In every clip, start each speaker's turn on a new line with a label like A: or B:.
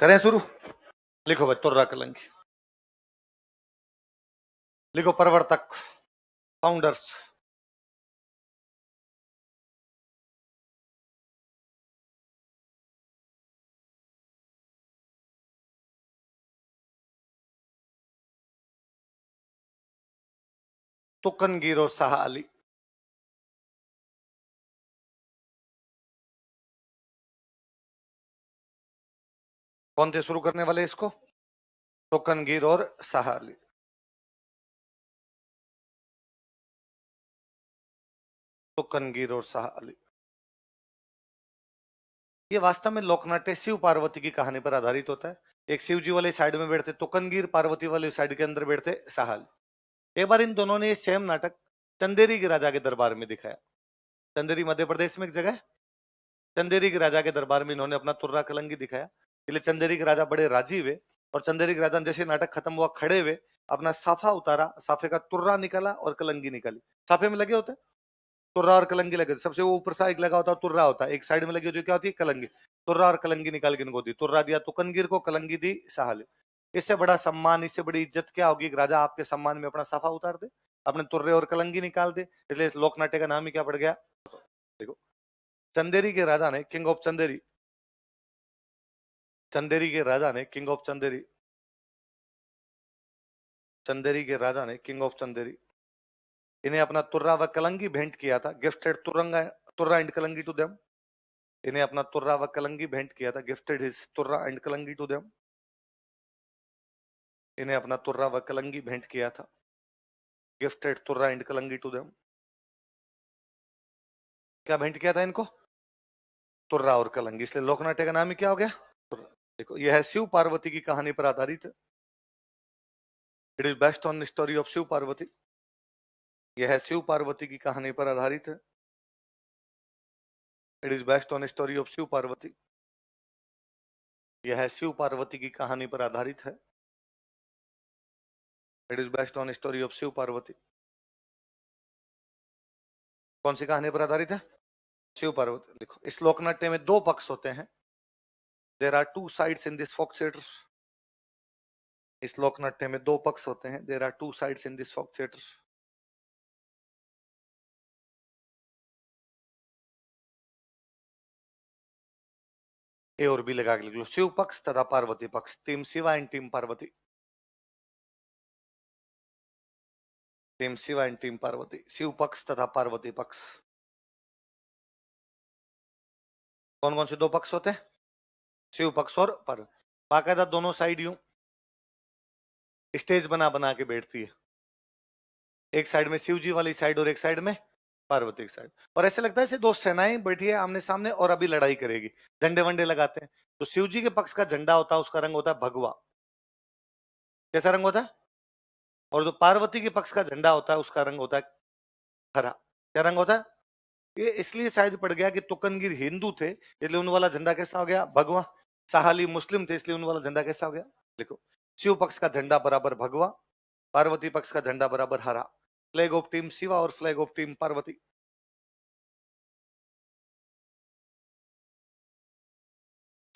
A: करें शुरू। लिखो भाई तुर्रा कलंकी। लिखो प्रवर्तक, फाउंडर्स। तुकनगीर और शाह अली। कौन थे शुरू करने वाले इसको? तुकनगीर और शाह अली। तुकनगीर और शाह अली। ये वास्तव में लोकनाट्य शिव पार्वती की कहानी पर आधारित होता है। एक शिव जी वाले साइड में बैठते तुकनगीर, पार्वती वाले साइड के अंदर बैठते शाह अली। एक बार इन दोनों ने ये सेम नाटक चंदेरी के राजा के दरबार में दिखाया। चंदेरी मध्य प्रदेश में एक जगह। चंदेरी के राजा के दरबार में इन्होंने अपना तुर्रा कलंगी दिखाया। इसलिए चंदेरी के राजा बड़े राजी हुए और चंदेरी के राजा जैसे नाटक खत्म हुआ खड़े हुए, अपना साफा उतारा, साफे का तुर्रा निकाला और कलंगी निकाली। साफे में लगे होते तुर्रा और कलंगी लगे, सबसे वो ऊपर सा एक लगा होता है तुर्रा होता है, एक साइड में लगी होती है क्या होती है? कलंगी। तुर्रा और कलंगी निकाल के इनको दी। तुर्रा दिया तुकनगीर को, कलंगी दी शाहल। इससे बड़ा सम्मान, इससे बड़ी इज्जत क्या होगी? एक राजा आपके सम्मान में अपना साफा उतार दे, अपने तुर्रे और कलंगी निकाल दे। इसलिए इस लोकनाट्य का नाम ही क्या पड़ गया? देखो, चंदेरी के राजा ने, किंग ऑफ चंदेरी, चंदेरी के राजा ने, किंग ऑफ चंदेरी, चंदेरी के राजा ने, किंग ऑफ चंदेरी, इन्हें अपना तुर्रा व कलंगी भेंट किया था। गिफ्टेड तुरंगा तुर्रा एंड कलंगी टू देम। इन्हें अपना तुर्रा व कलंगी भेंट किया था। गिफ्टेड हिज तुर्रा एंड कलंगी टू देम। इन्हें अपना तुर्रा व कलंगी भेंट किया था। गिफ्टेड तुर्रा एंड कलंगी टू देम। क्या भेंट किया था इनको? तुर्रा और कलंगी। इसलिए लोकनाट्य का नाम ही क्या हो गया? देखो, यह है शिव पार्वती की कहानी पर आधारित है। It is based on story of Shiv Parvati. यह है शिव पार्वती की कहानी पर आधारित है। It is based on story of Shiv Parvati. यह है शिव पार्वती की कहानी पर आधारित है। It is based on story of Shiv Parvati. कौन सी कहानी पर आधारित है? शिव पार्वती। देखो, इस लोकनाट्य में दो पक्ष होते हैं। There are two sides in this folk theatre. इस लोकनाट्य में दो पक्ष होते हैं। There are two sides in this folk theatre. A और बी लगा के लिख लो। शिव पक्ष तथा पार्वती पक्ष। Team Shiva and team Parvati. Team Shiva and team Parvati. Shiv पक्ष तथा पार्वती पक्ष। कौन कौन से दो पक्ष होते हैं? शिव पक्ष और पार्वती। बाकायदा दोनों साइड यूं स्टेज बना बना के बैठती है। एक साइड में शिव जी वाली साइड और एक साइड में पार्वती की साइड। और ऐसे लगता है जैसे दो सेनाएं बैठी है आमने सामने और अभी लड़ाई करेगी। झंडे वंडे लगाते हैं। तो शिव जी के पक्ष का झंडा होता है, उसका रंग होता है भगवा। कैसा रंग होता है? और जो पार्वती के पक्ष का झंडा होता है उसका रंग होता है हरा। क्या रंग होता है? ये इसलिए शायद पड़ गया कि तुकनगीर हिंदू थे, इसलिए उन वाला झंडा कैसा हो गया? भगवा। शाहली मुस्लिम थे, इसलिए उन वाला झंडा कैसा हो गया? देखो, शिव पक्ष का झंडा बराबर भगवा, पार्वती पक्ष का झंडा बराबर हरा। फ्लैग ऑफ टीम शिवा और flag of team Parvati.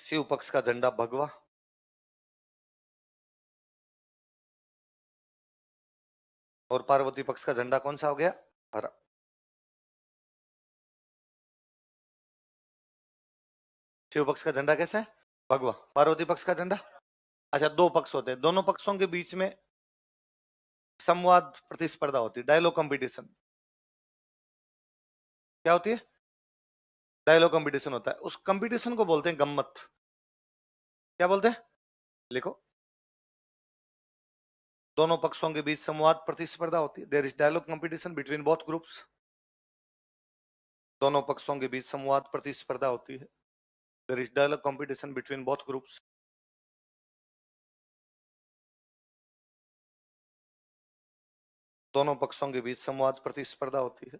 A: Shiv पक्ष का झंडा भगवा, और पार्वती पक्ष का झंडा कौन सा हो गया? हरा। शिव पक्ष का झंडा कैसा है? भगवा। पार्वती पक्ष का झंडा। अच्छा, दो पक्ष होते हैं, दोनों पक्षों के बीच में संवाद प्रतिस्पर्धा होती है, डायलॉग कंपटीशन। क्या होती है? डायलॉग कंपटीशन होता है। उस कंपटीशन को बोलते हैं गम्मत। क्या बोलते हैं? लिखो, दोनों पक्षों के बीच संवाद प्रतिस्पर्धा होती है। There is dialogue competition between both groups. दोनों पक्षों के बीच संवाद प्रतिस्पर्धा होती है। There is dialogue competition between both groups. दोनों पक्षों के बीच संवाद प्रतिस्पर्धा होती है।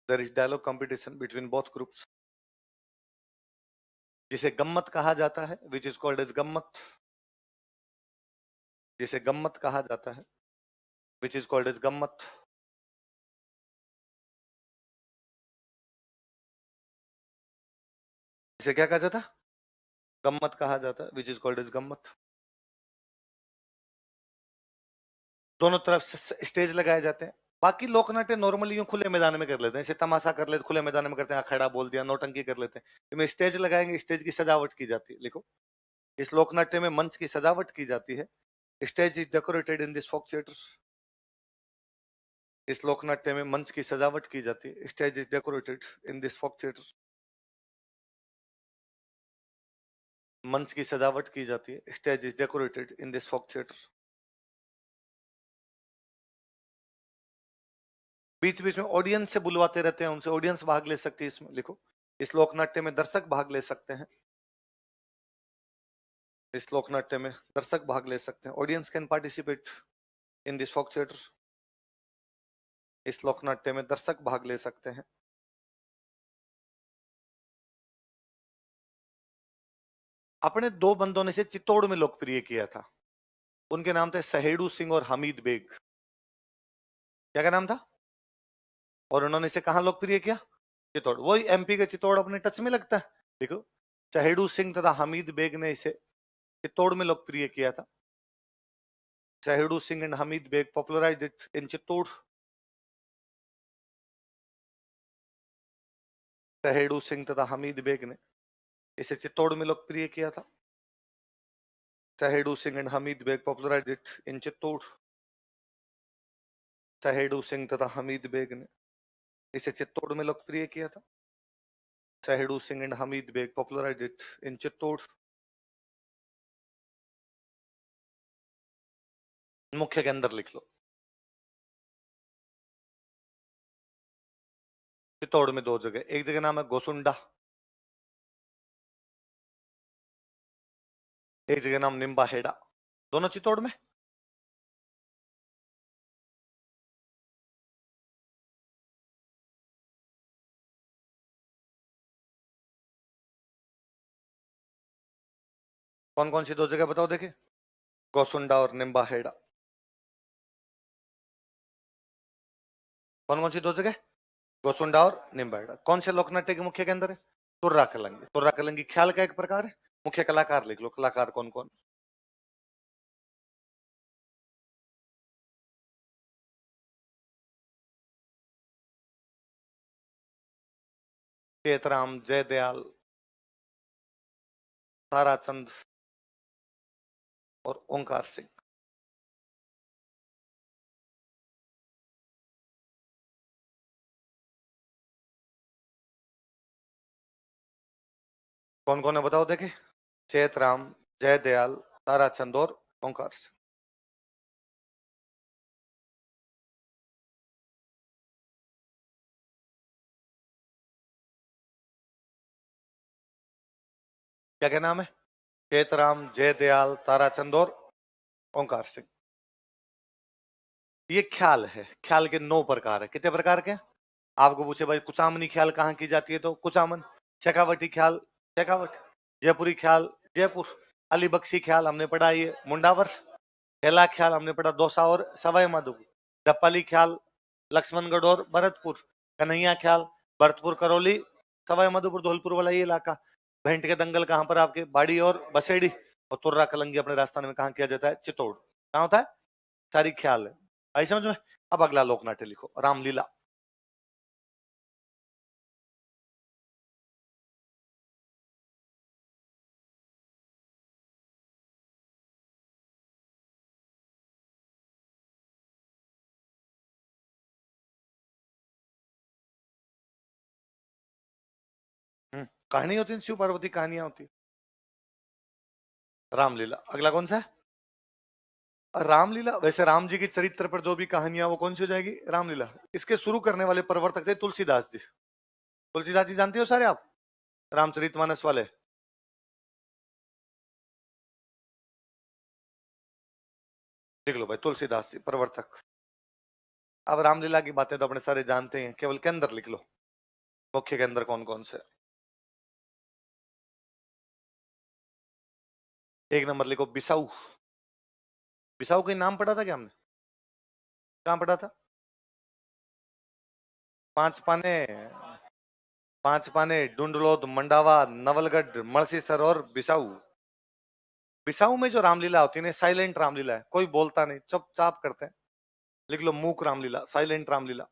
A: There is dialogue competition between both groups. जिसे गम्मत कहा जाता है, विच इज कॉल्ड एज गम्मत। जिसे गम्मत कहा जाता है, विच इज कॉल्ड एज गम्मत। इसे क्या कहा जाता? गम्मत कहा जाता है, विच इज कॉल्ड एज गम्मत। दोनों तरफ से स्टेज लगाए जाते हैं। बाकी लोकनाट्य नॉर्मली यूं खुले मैदान में कर लेते हैं, जैसे तमाशा कर लेते खुले मैदान में करते हैं, अखाड़ा बोल दिया, नौटंकी कर लेते हैं। इसमें स्टेज लगाएंगे, स्टेज की सजावट की जाती है। लिखो, इस लोकनाट्य में मंच की सजावट की जाती है। Stage is decorated in this folk theatre. इस लोकनाट्य में मंच की सजावट की जाती है। Stage is decorated in this folk theatre. मंच की सजावट की जाती है। Stage is decorated in this folk theatre. बीच बीच में ऑडियंस से बुलवाते रहते हैं, उनसे ऑडियंस भाग ले सकती है इसमें। लिखो, इस लोकनाट्य में दर्शक भाग ले सकते हैं। इस लोकनाट्य में दर्शक भाग ले सकते हैं। Audience can participate in this folk theatre. इस लोकनाट्य में दर्शक भाग ले सकते हैं। अपने दो बंदों ने से चित्तौड़ में लोकप्रिय किया था। उनके नाम थे सहेड़ू सिंह और हमीद बेग। क्या नाम था? और उन्होंने इसे कहां लोकप्रिय किया? चित्तौड़। वही एमपी के चित्तौड़ अपने टच में लगता है। देखो, सहेड़ू सिंह तथा हमीद बेग ने इसे चित्तौड़ में लोकप्रिय किया था। Sahedu Singh and Hamid Beg popularised it in Chittor. Sahedu Singh तथा हमीद बेग ने इसे चित्तौड़ में लोकप्रिय किया था। Sahedu Singh and Hamid Beg popularised it in Chittor. Sahedu Singh तथा हमीद बेग ने इसे चित्तौड़ में लोकप्रिय किया था। Sahedu Singh and Hamid Beg popularised it in Chittor. मुख्य के अंदर लिख लो। चित्तौड़ में दो जगह, एक जगह नाम है गोसुंडा, एक जगह नाम निम्बा हेड़ा। दोनों चित्तौड़ में। कौन कौन सी दो जगह बताओ देखे? गोसुंडा और निम्बा हेड़ा। कौन कौन सी दो जगह? गोसुंडा और निम्बा हेड़ा। कौन से लोकनाट्य के मुख्य के अंदर है? तुर्रा कलंगी। तुर्रा कलंगी ख्याल का एक प्रकार है। मुख्य कलाकार लिख लो, कलाकार कौन कौन? केतराम, जयदयाल, ताराचंद और ओंकार सिंह। कौन कौन है बताओ देखे? चैतराम, जयदयाल, ताराचंद और ओंकार सिंह। क्या क्या नाम है? चैतराम, जयदयाल, ताराचंद और ओंकार सिंह। ये ख्याल है। ख्याल के 9 प्रकार है। कितने प्रकार के? आपको पूछे भाई कुचामनी ख्याल कहाँ की जाती है, तो कुचामन। शेखावटी ख्याल, शेखावट। जयपुरी ख्याल, जयपुर। अलीबख्शी ख्याल हमने पढ़ा ये मुंडावर। हेला ख्याल हमने पढ़ा दौसा और सवाई माधोपुर। डप्पाली ख्याल लक्ष्मणगढ़ और भरतपुर। कन्हैया ख्याल भरतपुर, करौली, सवाई माधोपुर, धौलपुर वाला ये इलाका। भेंट के दंगल कहाँ पर? आपके बाड़ी और बसेड़ी। और तुर्रा कलंगी अपने राजस्थान में कहाँ किया जाता है? चित्तौड़। कहाँ होता है? सारी ख्याल है। आई समझ में? अब अगला लोकनाट्य लिखो, रामलीला। कहानी होती है, शिव पार्वती कहानियां होती है। रामलीला। अगला कौन सा है? रामलीला। वैसे राम जी के चरित्र पर जो भी कहानियां, वो कौन सी हो जाएगी? रामलीला। इसके शुरू करने वाले प्रवर्तक थे तुलसीदास जी। तुलसीदास जी जानते हो सारे आप, रामचरितमानस वाले। लिख लो भाई, तुलसीदास जी प्रवर्तक। अब रामलीला की बातें तो अपने सारे जानते हैं, केवल के अंदर लिख लो, मुख्य के अंदर कौन कौन से। एक नंबर लिखो बिसाऊ। बिसाऊ का नाम पढ़ा था क्या हमने? कहाँ पढ़ा था? 5 पाने। पांच पाने, डुंडलोद, मंडावा, नवलगढ़, मलसीसर और बिसाऊ। बिसाऊ में जो रामलीला होती है ना, साइलेंट रामलीला है, कोई बोलता नहीं, चुपचाप करते हैं। लिख लो मूक रामलीला, साइलेंट रामलीला।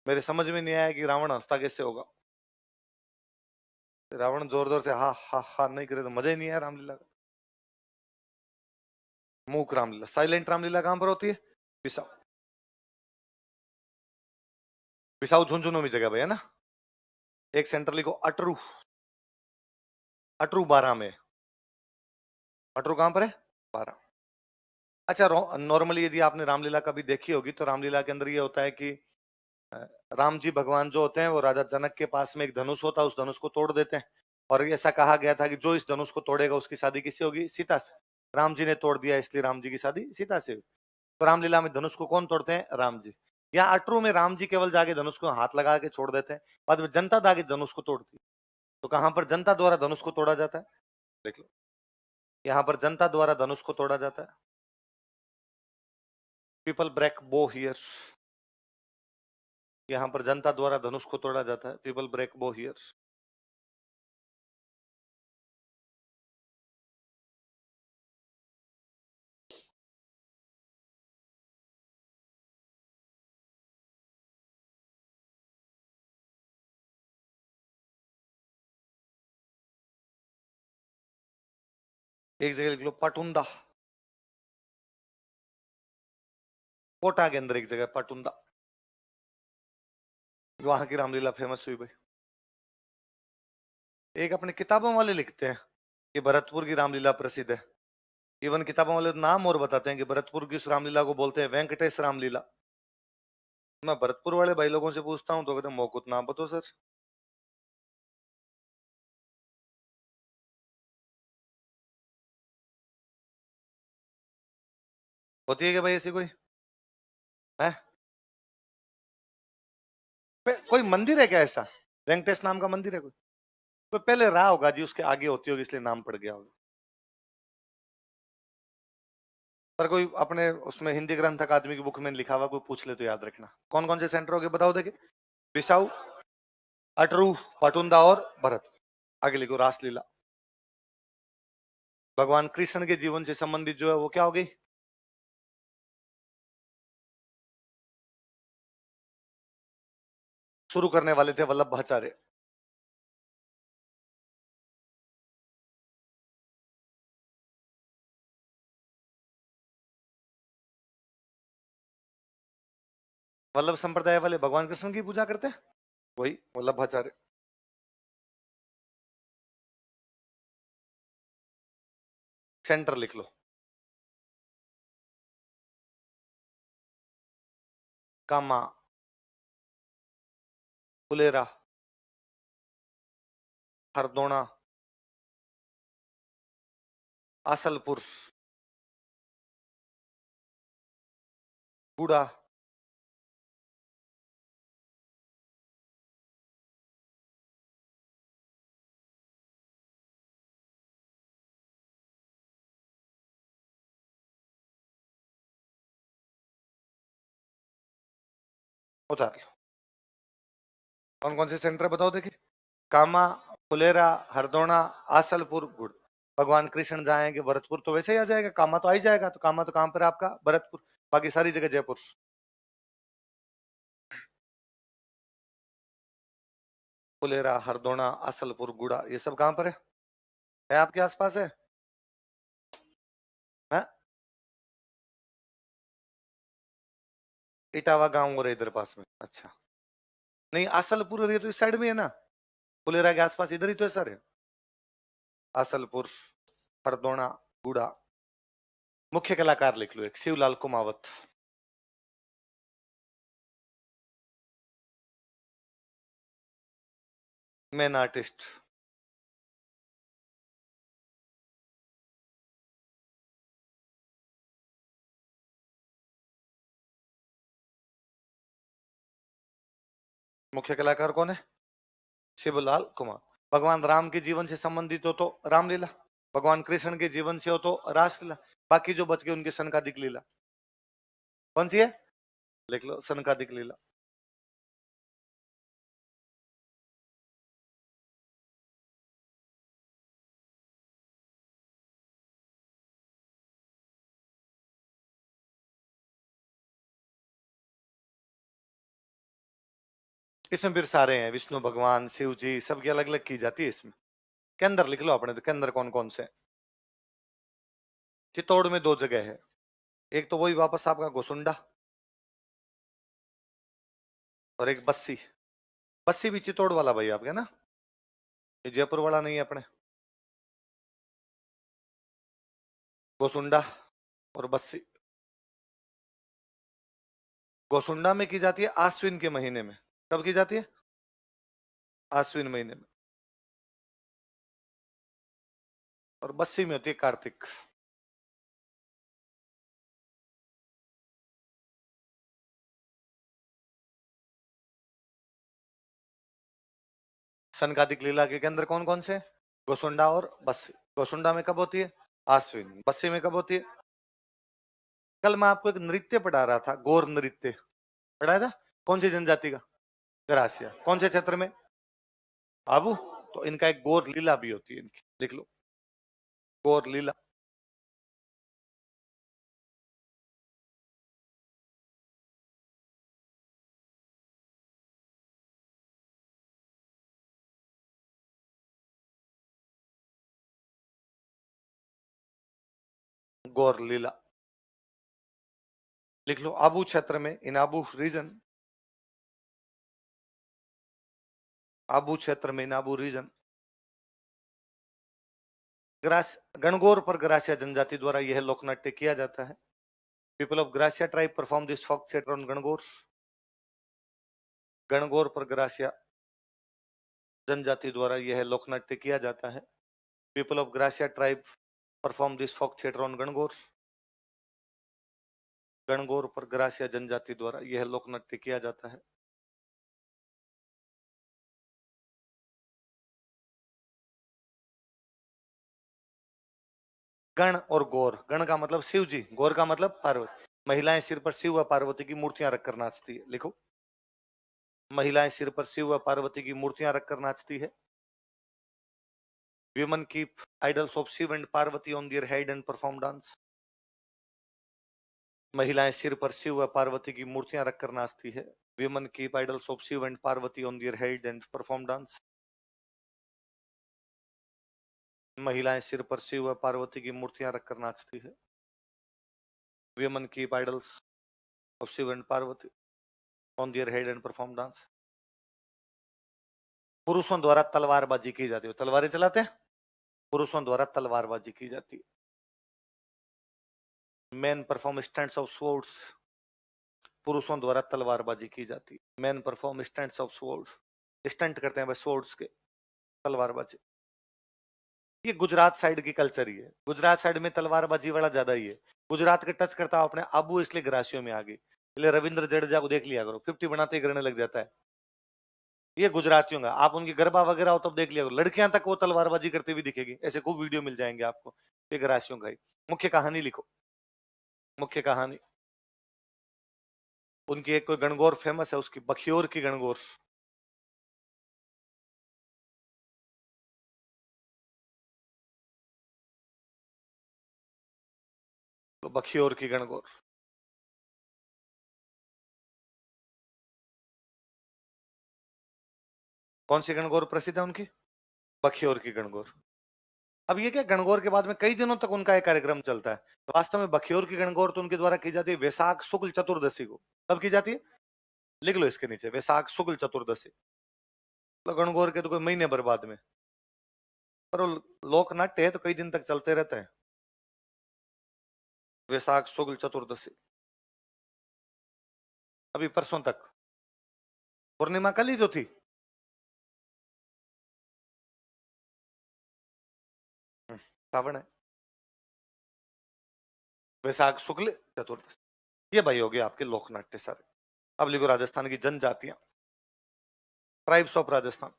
A: मेरे समझ में नहीं आया कि रावण हंसता कैसे होगा। रावण जोर जोर से हा हा हा नहीं करे तो मजा ही नहीं आया रामलीला का। मूक रामलीला, साइलेंट रामलीला कहां पर होती है? बिसाऊ। बिसाऊ झुंझुनू में जगह भैया ना। एक सेंटर लिखो अटरू। अटरू 12 में। अटरू कहां पर है? 12। अच्छा, नॉर्मली यदि आपने रामलीला कभी देखी होगी तो रामलीला के अंदर ये होता है कि अ, राम जी भगवान जो होते हैं वो राजा जनक के पास में एक धनुष होता है, उस धनुष को तोड़ देते हैं। और ऐसा कहा गया था कि जो इस धनुष को तोड़ेगा उसकी शादी किससे होगी? सीता से। राम जी ने तोड़ दिया, इसलिए राम जी की शादी सीता से हुई। तो रामलीला में धनुष को कौन तोड़ते हैं? राम जी। या अटरू में राम जी केवल जाके धनुष को हाथ लगा के छोड़ देते हैं, बाद में जनता जाके धनुष को तोड़ती है। तो कहां पर जनता द्वारा धनुष को तोड़ा जाता है? देख लो, यहां पर जनता द्वारा धनुष को तोड़ा जाता है। पीपल ब्रेक बो हियर। यहां पर जनता द्वारा धनुष को तोड़ा जाता है। पीपल ब्रेक बो हियर। एक जगह लिख लो पटुंदा। कोटा के अंदर एक जगह पटुंदा, वहां की रामलीला फेमस हुई भाई। एक अपने किताबों वाले लिखते हैं कि भरतपुर की रामलीला प्रसिद्ध है। इवन किताबों वाले तो नाम और बताते हैं कि भरतपुर की उस रामलीला को बोलते हैं वेंकटेश रामलीला। मैं भरतपुर वाले भाई लोगों से पूछता हूँ तो कहते हैं मोकुत नाम बताओ सर। होती है क्या भाई ऐसी कोई? है? कोई मंदिर है क्या ऐसा? वेंकटेश नाम का मंदिर है कोई? कोई पहले रहा होगा जी, उसके आगे होती होगी इसलिए नाम पड़ गया होगा। पर कोई अपने उसमें हिंदी ग्रंथ अकादमी की बुक में लिखा हुआ कोई पूछ ले तो याद रखना। कौन कौन से सेंटर हो गए बताओ देखे। बिसाऊ, अटरू, पटुंदा और भरत। आगे लिखो रासलीला। भगवान कृष्ण के जीवन से संबंधित जो है वो क्या हो गई? शुरू करने वाले थे वल्लभ आचार्य। वल्लभ संप्रदाय वाले भगवान कृष्ण की पूजा करते हैं, वही वल्लभ आचार्य। सेंटर लिख लो कामा, फुलेरा, हरदोना, आसलपुर, गुड़ा, उतार लो। कौन कौन से सेंटर बताओ देखिए। कामा, फुलेरा, हरदोना, आसलपुर, गुड़। भगवान कृष्ण जाएंगे भरतपुर तो वैसे ही आ जाएगा, कामा तो आ ही जाएगा। तो कामा तो कहां पर है आपका? भरतपुर। बाकी सारी जगह जयपुर। फुलेरा, हरदोना, आसलपुर, गुड़ा, ये सब कहां पर है आपके आसपास है? हैं? इटावा गांव और इधर पास में, अच्छा। नहीं, आसलपुर और ये तो इस साइड में है ना, फुलेरा के आसपास इधर ही तो है सर। आसलपुर, हरदोना, गुड़ा। मुख्य कलाकार लिख लो एक शिवलाल कुमावत। Main artist. मुख्य कलाकार कौन है? शिवलाल कुमार। भगवान राम के जीवन से संबंधित हो तो रामलीला, भगवान कृष्ण के जीवन से हो तो रासलीला, बाकी जो बच गए उनकी सनकादिक लीला। कौन सी है? लिख लो सनकादिक लीला। इसमें फिर सारे हैं, विष्णु भगवान, शिव जी, सबकी अलग अलग की जाती है इसमें। के अंदर लिख लो अपने, तो के अंदर कौन कौन से हैं? चित्तौड़ में 2 जगह है। एक तो वही वापस आपका गोसुंडा, और एक बस्सी। बस्सी भी चित्तौड़ वाला भाई आपके ना, ये जयपुर वाला नहीं है अपने। गोसुंडा और बस्सी। गोसुंडा में की जाती है आश्विन के महीने में। कब की जाती है? आश्विन महीने में। और बस्सी में होती है कार्तिक। सनकादिक लीला के अंदर कौन कौन से? गोसुंडा और बस्सी। गोसुंडा में कब होती है? आश्विन। बस्सी में कब होती है? कल मैं आपको एक नृत्य पढ़ा रहा था, गौर नृत्य पढ़ाया था। कौन सी जनजाति का? ग्रासिया। कौन से क्षेत्र में? आबू। तो इनका एक गौर लीला भी होती है इनकी, लिख लो, गौर लीला। गौर लीला लिख लो। आबू क्षेत्र में, इन आबू रीजन, आबू क्षेत्र में, इन आबू रीजन, ग्रास गणगौर पर ग्रासिया जनजाति द्वारा यह लोकनाट्य किया जाता है। People of Garasia tribe perform this folk theatre on Gangaur. Gangaur पर ग्रासिया जनजाति द्वारा यह लोकनाट्य किया जाता है। People of Garasia tribe perform this folk theatre on Gangaur. Gangaur पर ग्रासिया जनजाति द्वारा यह लोकनाट्य किया जाता है। गण और गौर, गण का मतलब शिव जी, गौर का मतलब पार्वती। महिलाएं सिर पर शिव व पार्वती की मूर्तियां रखकर नाचती है, लिखो। महिलाएं सिर पर शिव व पार्वती की मूर्तियां रखकर नाचती है। Women keep idols of Shiv and Parvati on their head and perform dance. महिलाएं सिर पर शिव व पार्वती की मूर्तियां रखकर नाचती है। Women keep idols of Shiv and Parvati on their head and perform dance. महिलाएं सिर पर शिव व पार्वती की मूर्तियां रखकर नाचती है। Women keep idols of Shiv and Parvati on their head and perform dance. पुरुषों द्वारा तलवारबाजी की जाती है, तलवारें चलाते हैं। पुरुषों द्वारा तलवारबाजी की जाती है। Men perform stunts of swords. पुरुषों द्वारा तलवारबाजी की जाती है। Man perform stunts of sword, stunt करते हैं बस स्वॉर्ड्स के, तलवारबाजी। ये गुजरात साइड की कल्चर ही है। गुजरात साइड में तलवारबाजी वाला ज्यादा ही है। गुजरात के टच करता हूं अपने आबू, इसलिए ग्रासियों में आ गई। इसलिए रविंद्र जडेजा को देख लिया करो, 50 बनाते ही करने लग जाता है। ये गुजरातियों का, आप उनकी गरबा वगैरह हो तब देख लिया करो, लड़कियां तक वो तलवारबाजी करते हुए दिखेगी, ऐसे खूब वीडियो मिल जाएंगे आपको। ये ग्रासियों का ही। मुख्य कहानी लिखो, मुख्य कहानी। उनकी एक कोई गणगौर फेमस है, उसकी बखियोर की गणगौर। तो बखियोर की गणगौर। कौन सी गणगौर प्रसिद्ध है उनकी? बखियोर की गणगौर। अब ये क्या, गणगौर के बाद में कई दिनों तक उनका एक कार्यक्रम चलता है। तो वास्तव में बखियोर की गणगौर तो उनके द्वारा की जाती है वैशाख शुक्ल चतुर्दशी को। कब की जाती है? लिख लो इसके नीचे, वैशाख शुक्ल चतुर्दशी। तो गणगौर के तो कोई महीने भर बाद में, पर वो लोक नाट्य है तो कई दिन तक चलते रहते हैं। वैशाख शुक्ल चतुर्दशी, अभी परसों तक। पूर्णिमा कल ही जो थी। श्रावण है। वैशाख शुक्ल चतुर्दशी। ये भाई हो गया आपके लोक नाट्य सारे। अब लिखो राजस्थान की जनजातियां, ट्राइब्स ऑफ राजस्थान।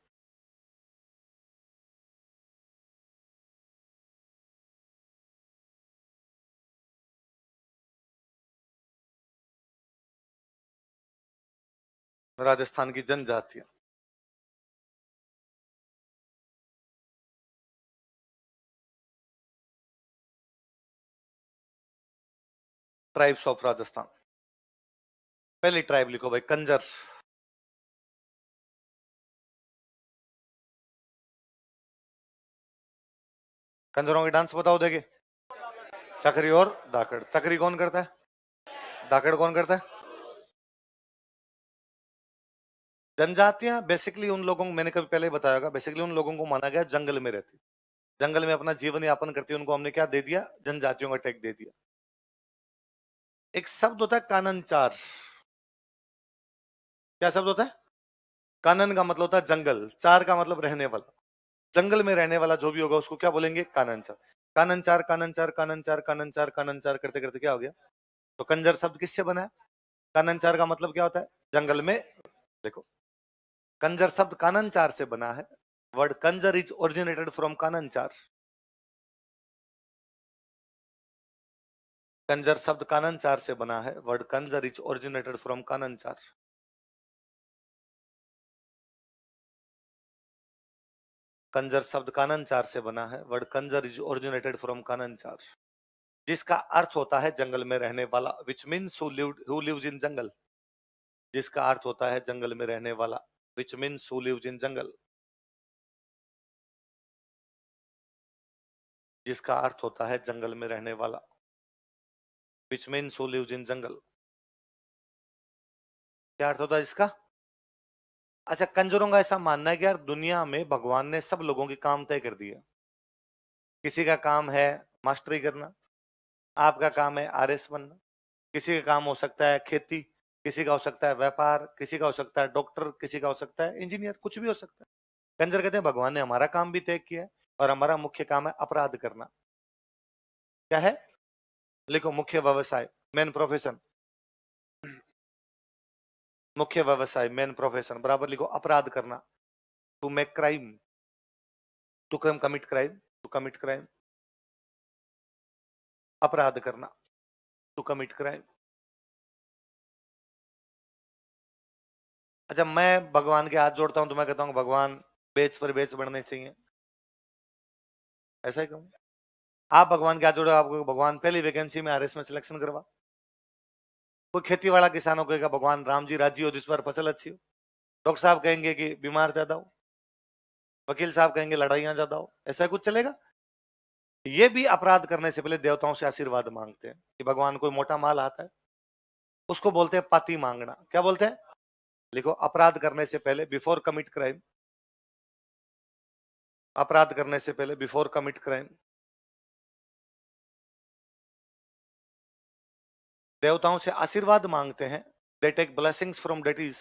A: राजस्थान की जनजातियां, ट्राइब्स ऑफ राजस्थान। पहली ट्राइब लिखो भाई, कंजर। कंजरों के डांस बताओ देखे। चक्री और धाकड़। चक्री कौन करता है, धाकड़ कौन करता है? जनजातियां बेसिकली उन लोगों को, मैंने कभी पहले ही बताया होगा, बेसिकली उन लोगों को माना गया जंगल में रहती, जंगल में अपना जीवन यापन करती, उनको हमने क्या दे दिया, जनजातियों का टैग दे दिया। एक शब्द होता है काननचार। क्या शब्द होता है? कानन का मतलब होता है जंगल, चार का मतलब रहने वाला। जंगल में रहने वाला जो भी होगा उसको क्या बोलेंगे, काननचार। काननचार काननचार काननचार काननचार काननचार करते करते क्या हो गया, तो कंजर शब्द किससे बना है? काननचार का मतलब क्या होता है, जंगल में। देखो, कंजर शब्द काननचार से बना है। Word Kanjar is originated from Kananchar. Kanjar शब्द काननचार से बना है। Word Kanjar is originated from Kananchar. Kanjar शब्द काननचार से बना है। Word Kanjar is originated from Kananchar, जिसका अर्थ होता है जंगल में रहने वाला, which means who lives in jungle. जिसका अर्थ होता है जंगल में रहने वाला, which means who lives in jungle. जिसका अर्थ होता है जंगल में रहने वाला, which means who lives in jungle. क्या अर्थ होता है इसका? अच्छा, कंजरों का ऐसा मानना है कि यार दुनिया में भगवान ने सब लोगों के काम तय कर दिया। किसी का काम है मास्टरी करना, आपका काम है आरएस बनना, किसी का काम हो सकता है खेती, किसी का हो सकता है व्यापार, किसी का हो सकता है डॉक्टर, किसी का हो सकता है इंजीनियर, कुछ भी हो सकता है। कंजर कहते हैं भगवान ने हमारा काम भी तय किया है और हमारा मुख्य काम है अपराध करना। क्या है? लिखो, मुख्य व्यवसाय, मेन प्रोफेशन। मुख्य व्यवसाय, मेन प्रोफेशन, बराबर लिखो अपराध करना। To make crime, to commit crime, to commit crime. अपराध करना, टू कमिट क्राइम। अच्छा, मैं भगवान के हाथ जोड़ता हूं तो मैं कहता हूं भगवान बेच पर बेच बढ़ने चाहिए, ऐसा ही कहूँ? आप भगवान के हाथ जोड़ो, आपको भगवान पहली वैकेंसी में आरएस में सिलेक्शन करवा। कोई खेती वाला किसानों को कहेगा भगवान राम जी राजी हो जिस पर फसल अच्छी हो। डॉक्टर साहब कहेंगे कि बीमार ज्यादा हो। वकील साहब कहेंगे लड़ाइयां ज्यादा हो। ऐसा कुछ चलेगा? ये भी अपराध करने से पहले देवताओं से आशीर्वाद मांगते हैं कि भगवान कोई मोटा माल आता है, उसको बोलते हैं पाती मांगना। क्या बोलते हैं? लिखो, अपराध करने से पहले, बिफोर कमिट क्राइम। अपराध करने से पहले, बिफोर कमिट क्राइम, देवताओं से आशीर्वाद मांगते हैं। They take blessings from deities.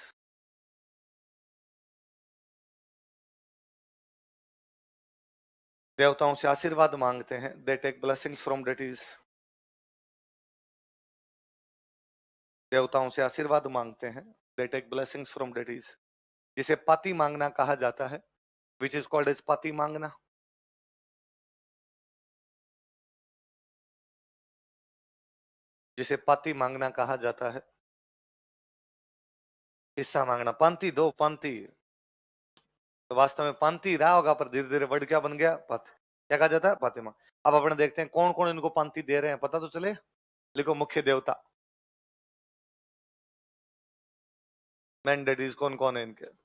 A: देवताओं से आशीर्वाद मांगते हैं। They take blessings from deities. देवताओं से आशीर्वाद मांगते हैं। They take blessings from deities, जिसे पाती मांगना कहा जाता है, विच इज कॉल्ड एज पाती मांगना। जिसे पाती मांगना कहा जाता है। हिस्सा मांगना, पांति दो पांति। तो वास्तव में पांति रहा होगा, पर धीरे धीरे वर्ड क्या बन गया, पत। क्या कहा जाता है? पातिमा। अब अपने देखते हैं कौन कौन इनको पांति दे रहे हैं, पता तो चले। लिखो, मुख्य देवता, मैंडेटरीज कौन कौन है इनके।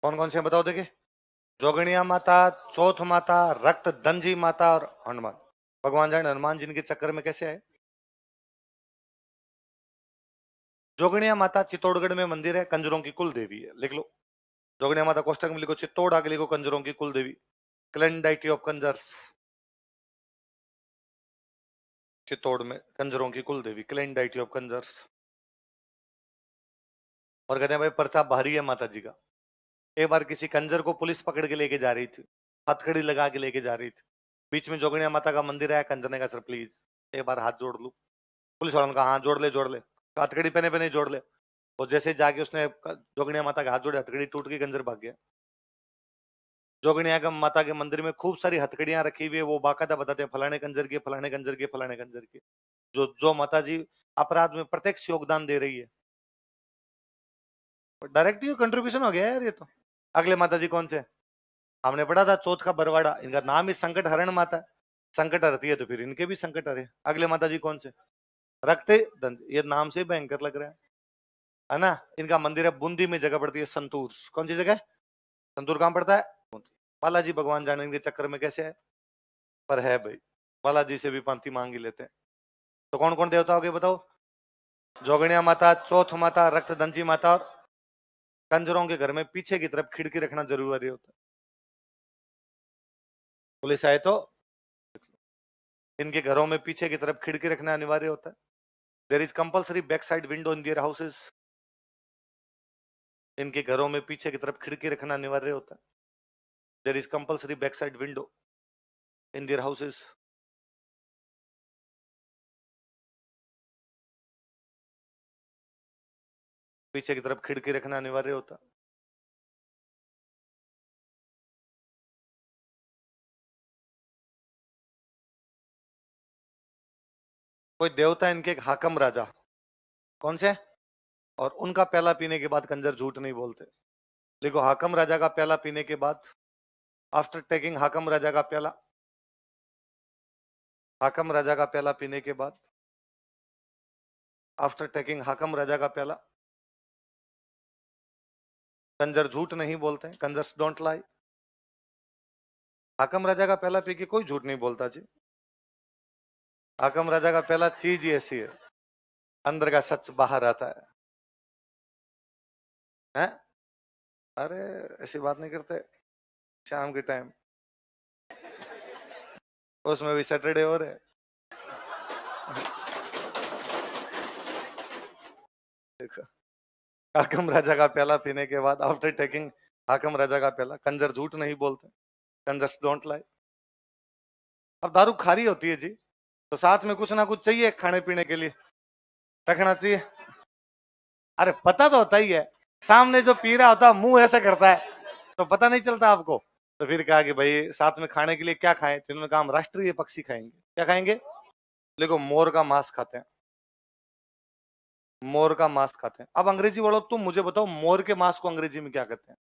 A: कौन कौन से हैं? बताओ देखे। जोगणिया माता, चौथ माता, रक्त दंजी माता और हनुमान। भगवान जाने हनुमान जी के चक्कर में कैसे आए। जोगणिया माता चित्तौड़गढ़ में मंदिर है, कंजरों की कुल देवी है, लिख लो। जोगणिया माता कोष्टक में लिखो चित्तौड़, आगे लिखो कंजरों की कुल देवी। क्लेन डाइटी ऑफ कंजर्स, चित्तौड़ में कंजरों की कुल देवी क्लेन डाइटी ऑफ कंजर्स। और कहते हैं भाई पर्चा भारी है माता जी का। एक बार किसी कंजर को पुलिस पकड़ के लेके जा रही थी, हथकड़ी लगा के लेके जा रही थी। बीच में जोगनिया माता का मंदिर है। कंजर ने कहा सर प्लीज एक बार हाथ जोड़ लूं। पुलिस वालों ने कहा हाँ जोड़ ले जोड़ ले। हथकड़ी पहने पहने जोड़ ले। और जैसे जाके उसने जोगनिया माता का हाथ जोड़े, हथकड़ी टूट के कंजर भाग गया। जोगनिया माता के मंदिर में खूब सारी हथकड़ियां रखी हुई है, वो बाकायदा बताते हैं फलाने कंजर की, फलाने कंजर की, फलाने कंजर की। जो माता जी अपराध में प्रत्यक्ष योगदान दे रही है। डायरेक्ट कंट्रीब्यूशन हो गया यार ये तो। अगले माता जी कौन से हमने पढ़ा था? चौथ का बरवाड़ा, इनका नाम ही संकट हरण माता है। संकट हरती है तो फिर इनके भी संकट हरे। अगले माता जी कौन से? रखते दंत, ये नाम से भयंकर लग रहा है ना। इनका मंदिर है बूंदी में, जगह पड़ती है संतूर। कौन सी जगह? संतूर कहां पड़ता है? बालाजी भगवान जाने के चक्कर में कैसे है, पर है भाई। बालाजी से भी पंक्ति मांग ही लेते हैं। तो कौन कौन देवता हो गए बताओ? जोगणिया माता, चौथ माता, रक्तदंती माता। और कंजरों के घर में पीछे की तरफ खिड़की रखना जरूरी होता है। पुलिस आए तो इनके घरों में पीछे की तरफ खिड़की रखना अनिवार्य होता है। There is compulsory back side window in their houses. इनके घरों में पीछे की तरफ खिड़की रखना अनिवार्य होता है। There is compulsory back side window in their houses. पीछे की तरफ खिड़की रखना अनिवार्य होता है। कोई देवता इनके एक हाकम राजा, कौन से? और उनका प्याला पीने के बाद कंजर झूठ नहीं बोलते। देखो हाकम राजा का प्याला पीने के बाद, आफ्टर टेकिंग हाकम राजा का प्याला, हाकम राजा का प्याला पीने के बाद, आफ्टर टेकिंग हाकम राजा का प्याला, कंजर झूठ नहीं बोलते। कंजर्स डोंट लाई। हाकम राजा का प्याला पी के कोई झूठ नहीं बोलता जी। हाकम राजा का प्याला चीज ही ऐसी है, अंदर का सच बाहर आता है? अरे ऐसी बात नहीं करते। शाम के टाइम उसमें भी सैटरडे हो रहे। देखो हाकम राजा का प्याला पीने के बाद, आफ्टर टेकिंग हाकम राजा का प्याला, कंजर झूठ नहीं बोलते। कंजर्स डोंट लाई। अब दारू खारी होती है जी, तो साथ में कुछ ना कुछ चाहिए खाने पीने के लिए, रखना चाहिए। अरे पता तो होता ही है, सामने जो पी रहा होता मुंह ऐसे करता है तो पता नहीं चलता आपको। तो फिर कहा कि भाई साथ में खाने के लिए क्या खाएं? तो उन्होंने कहा हम राष्ट्रीय पक्षी खाएंगे। क्या खाएंगे? देखो मोर का मांस खाते हैं। मोर का मांस खाते हैं। अब अंग्रेजी बोलो, तुम मुझे बताओ मोर के मांस को अंग्रेजी में क्या कहते हैं?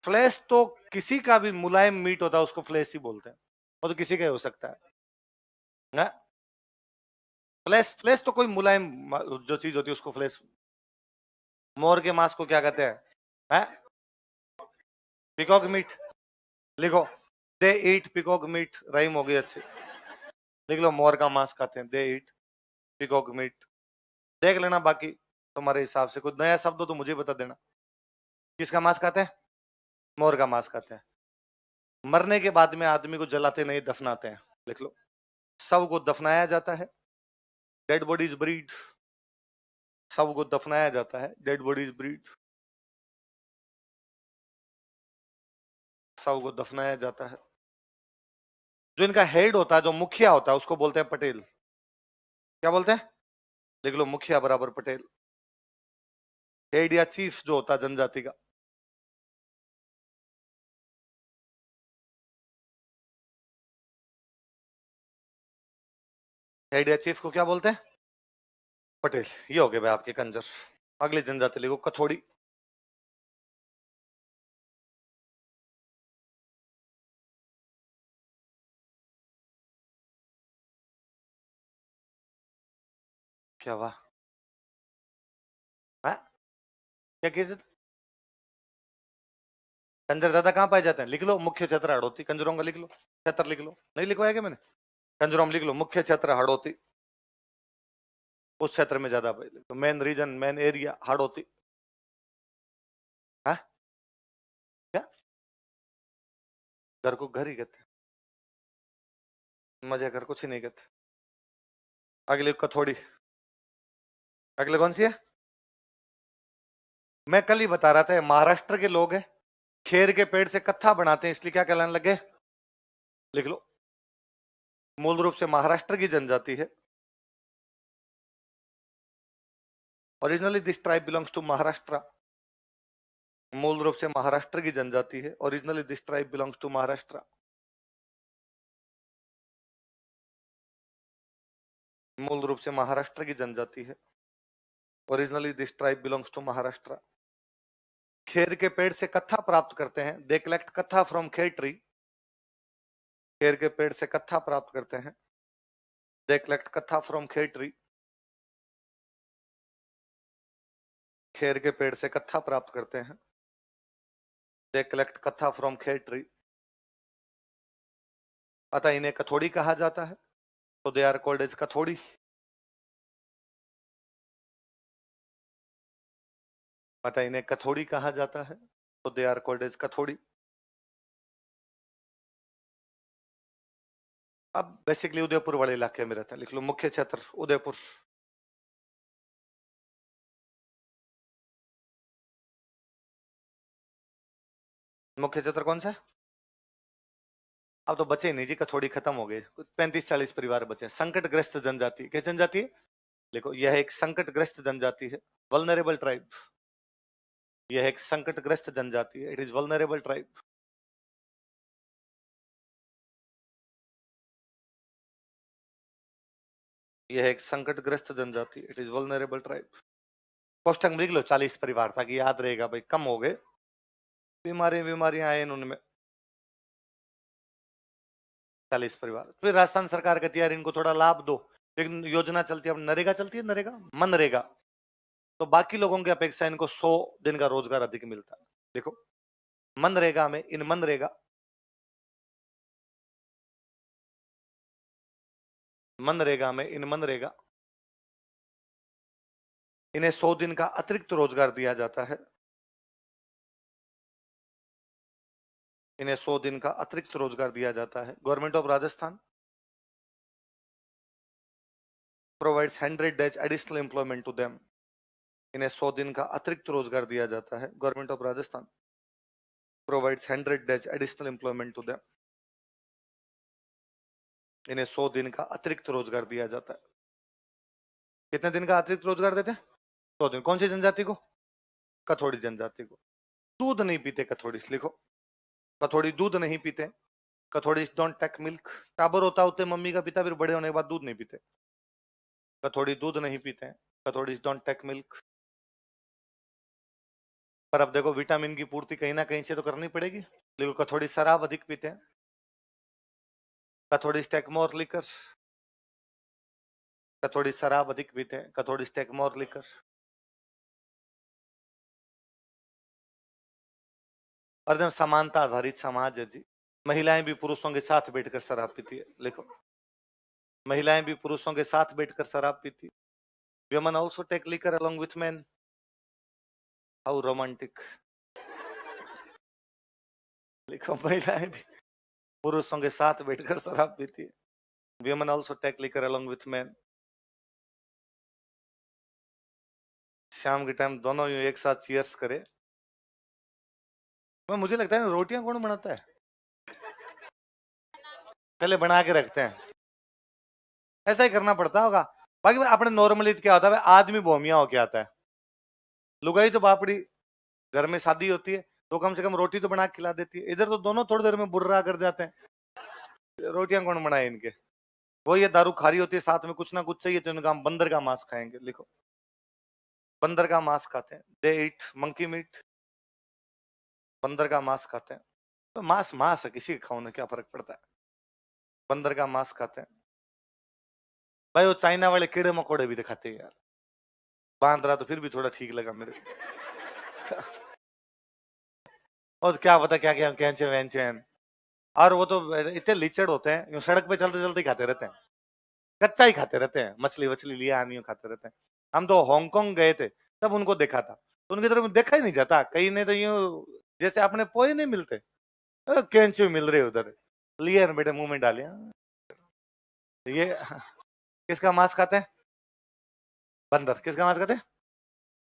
A: फ्लैश तो किसी का भी मुलायम मीट होता है उसको फ्लैश ही बोलते हैं। वो तो किसी का ही हो सकता है ना। फ्लैश, फ्लैश तो कोई मुलायम जो चीज होती है उसको फ्लैश। मोर के मांस को क्या कहते हैं? Peacock meat. लिखो, they eat peacock meat, rhyme हो गई अच्छी। लिख लो मोर का मांस खाते हैं, दे ईट पिकॉक मीट। देख लेना बाकी तुम्हारे हिसाब से, कुछ नया शब्द हो तो मुझे बता देना। किसका मांस खाते हैं? मोर का मांस खाते हैं। मरने के बाद में आदमी को जलाते नहीं, दफनाते हैं। लिख लो, शव को दफनाया जाता है, डेड बॉडीज ब्रीड। शव को दफनाया जाता है, डेड बॉडीज ब्रीड। शव को दफनाया जाता है। जो इनका हेड होता है, जो मुखिया होता है, उसको बोलते हैं पटेल। क्या बोलते हैं? लिख लो, मुखिया बराबर पटेल। हेड या चीफ जो होता है जनजाति का। हेड या चीफ को क्या बोलते हैं? पटेल। ये हो गए भाई आपके कंजर। अगली जनजाति लिखो, कथोड़ी। क्या वाह, क्या कहते थे? कंजर ज्यादा कहाँ पाए जाते हैं? लिख लो, मुख्य क्षेत्र हड़ौती। कंजरों का लिख लो, क्षेत्र लिख लो। नहीं लिखवाया क्या मैंने? कंजरों में लिख लो मुख्य क्षेत्र हड़ौती। उस क्षेत्र में ज्यादा पाए। तो main region, main area Hadoti. हाँ क्या? घर को घर ही कहते हैं, मजे घर कुछ ही नहीं कहते। अगली कथोड़ी, अगले कौन सी है? मैं कल ही बता रहा था, महाराष्ट्र के लोग हैं, खेर के पेड़ से कत्था बनाते हैं, इसलिए क्या कहलाने लगे? लिख लो। मूल रूप से महाराष्ट्र की जनजाति है। Originally this tribe belongs to Maharashtra. मूल रूप से महाराष्ट्र की जनजाति है। Originally this tribe belongs to Maharashtra. मूल रूप से महाराष्ट्र की जनजाति है। Originally this tribe belongs to Maharashtra. खेर के पेड़ से कत्था प्राप्त करते हैं। They collect kattha from khair tree. खेर के पेड़ से कत्था प्राप्त करते हैं। They collect kattha from khair tree. खेर के पेड़ से कत्था प्राप्त करते हैं। They collect kattha from khair tree. अतः इन्हें कथोड़ी कहा जाता है, तो they are called as Kathodi. अतः इन्हें कथोड़ी कहा जाता है, तो they are called as Kathodi. अब बेसिकली उदयपुर वाले इलाके में रहते हैं, लिख लो मुख्य क्षेत्र उदयपुर। मुख्य क्षेत्र कौन सा है? अब तो बचे नहीं जी, कथोड़ी खत्म हो गए, 35-40 परिवार बचे। संकटग्रस्त जनजाति, क्या जनजाति है? देखो, यह एक संकटग्रस्त जनजाति है, वल्नरेबल ट्राइब। यह एक संकटग्रस्त जनजाति है, इट इज वल्नरेबल ट्राइब। यह एक संकटग्रस्त जनजाति, इट इज वल्नरेबल ट्राइब। कोष्टक में लिख लो 40 परिवार, ताकि याद रहेगा भाई, कम हो गए, बीमारियां आए उनमें। 40 परिवार। फिर राजस्थान सरकार कहती है यार इनको थोड़ा लाभ दो, लेकिन योजना चलती है, अब नरेगा चलती है, नरेगा मनरेगा, तो बाकी लोगों की अपेक्षा इनको 100 दिन का रोजगार अधिक मिलता है। देखो, मनरेगा में, इन मनरेगा इन्हें 100 दिन का अतिरिक्त रोजगार दिया जाता है। इन्हें 100 दिन का अतिरिक्त रोजगार दिया जाता है। Government of Rajasthan provides 100 days additional employment to them. इन्हें 100 दिन का अतिरिक्त रोजगार दिया जाता है। Government of Rajasthan provides 100 days additional employment to them. इन्हें 100 दिन का अतिरिक्त रोजगार दिया जाता है। कितने दिन का अतिरिक्त रोजगार देते हैं? 100 दिन। कौन सी जनजाति को? कथोड़ी जनजाति को। दूध नहीं पीते कथोड़ी, लिखो, कथोड़ी दूध नहीं पीते। Kathodi don't take milk. टाबर होता होते मम्मी का पिता, फिर बड़े होने के बाद दूध नहीं पीते। कथोड़ी दूध नहीं पीते। Kathodi don't take milk. पर अब देखो, विटामिन की पूर्ति कहीं ना कहीं से तो करनी पड़ेगी। देखो, कथोड़ी शराब अधिक पीते हैं। Kathodi take more liquor. Kathodi शराब अधिक पीते हैं। Kathodi take more liquor. और एकदम समानता आधारित समाज है जी। महिलाएं भी पुरुषों के साथ बैठकर शराब पीती है, लिखो, महिलाएं भी पुरुषों के साथ बैठकर शराब पीती। Women also take liquor along with men. How romantic. लिखो, महिलाएं भी पुरुषों के साथ बैठकर शराब पीती है। Women also take liquor along with men. शाम के टाइम दोनों यूं एक साथ चीयर्स करे। मुझे लगता है रोटियां कौन बनाता है? पहले बना के रखते हैं, ऐसा ही करना पड़ता होगा। बाकी अपने नॉर्मली क्या होता है, आदमी भोमिया होके आता है, लुगाई तो बापड़ी घर में शादी होती है तो कम से कम रोटी तो बना के खिला देती है। इधर तो दोनों थोड़ी देर में बुर्रा कर जाते हैं, रोटियां कौन बनाए इनके। वो ये दारू खारी होती है, साथ में कुछ ना कुछ चाहिए, तो इनका हम बंदर का मांस खाएंगे, लिखो, बंदर का मांस खाते हैं। दे ईट मंकी मीट। बंदर का मांस खाते हैं। तो मांस मांस है, किसी के खाओ ना क्या फर्क पड़ता है। बंदर का मांस खाते हैं भाई। वो चाइना वाले कीड़े मकोड़े भी दिखाते हैं यार, बांध रहा तो फिर भी थोड़ा ठीक लगा मेरे को। और क्या पता क्या क्या कैंचे वैंचे हैं। और वो तो इतने लिचड़ होते हैं, यूं सड़क पे चलते चलते खाते रहते हैं, कच्चा ही खाते रहते हैं, मछली वछली लिया आनी खाते रहते हैं। हम तो हांगकांग गए थे, तब उनको देखा था, तो उनकी तरफ देखा ही नहीं जाता, कहीं ने तो यूं जैसे अपने पोए नहीं मिलते, कैंचू मिल रहे उधर, लिए बेटे मुंह में डालिए। ये किसका मांस खाते हैं? बंदर। किसका मांस खाते हैं?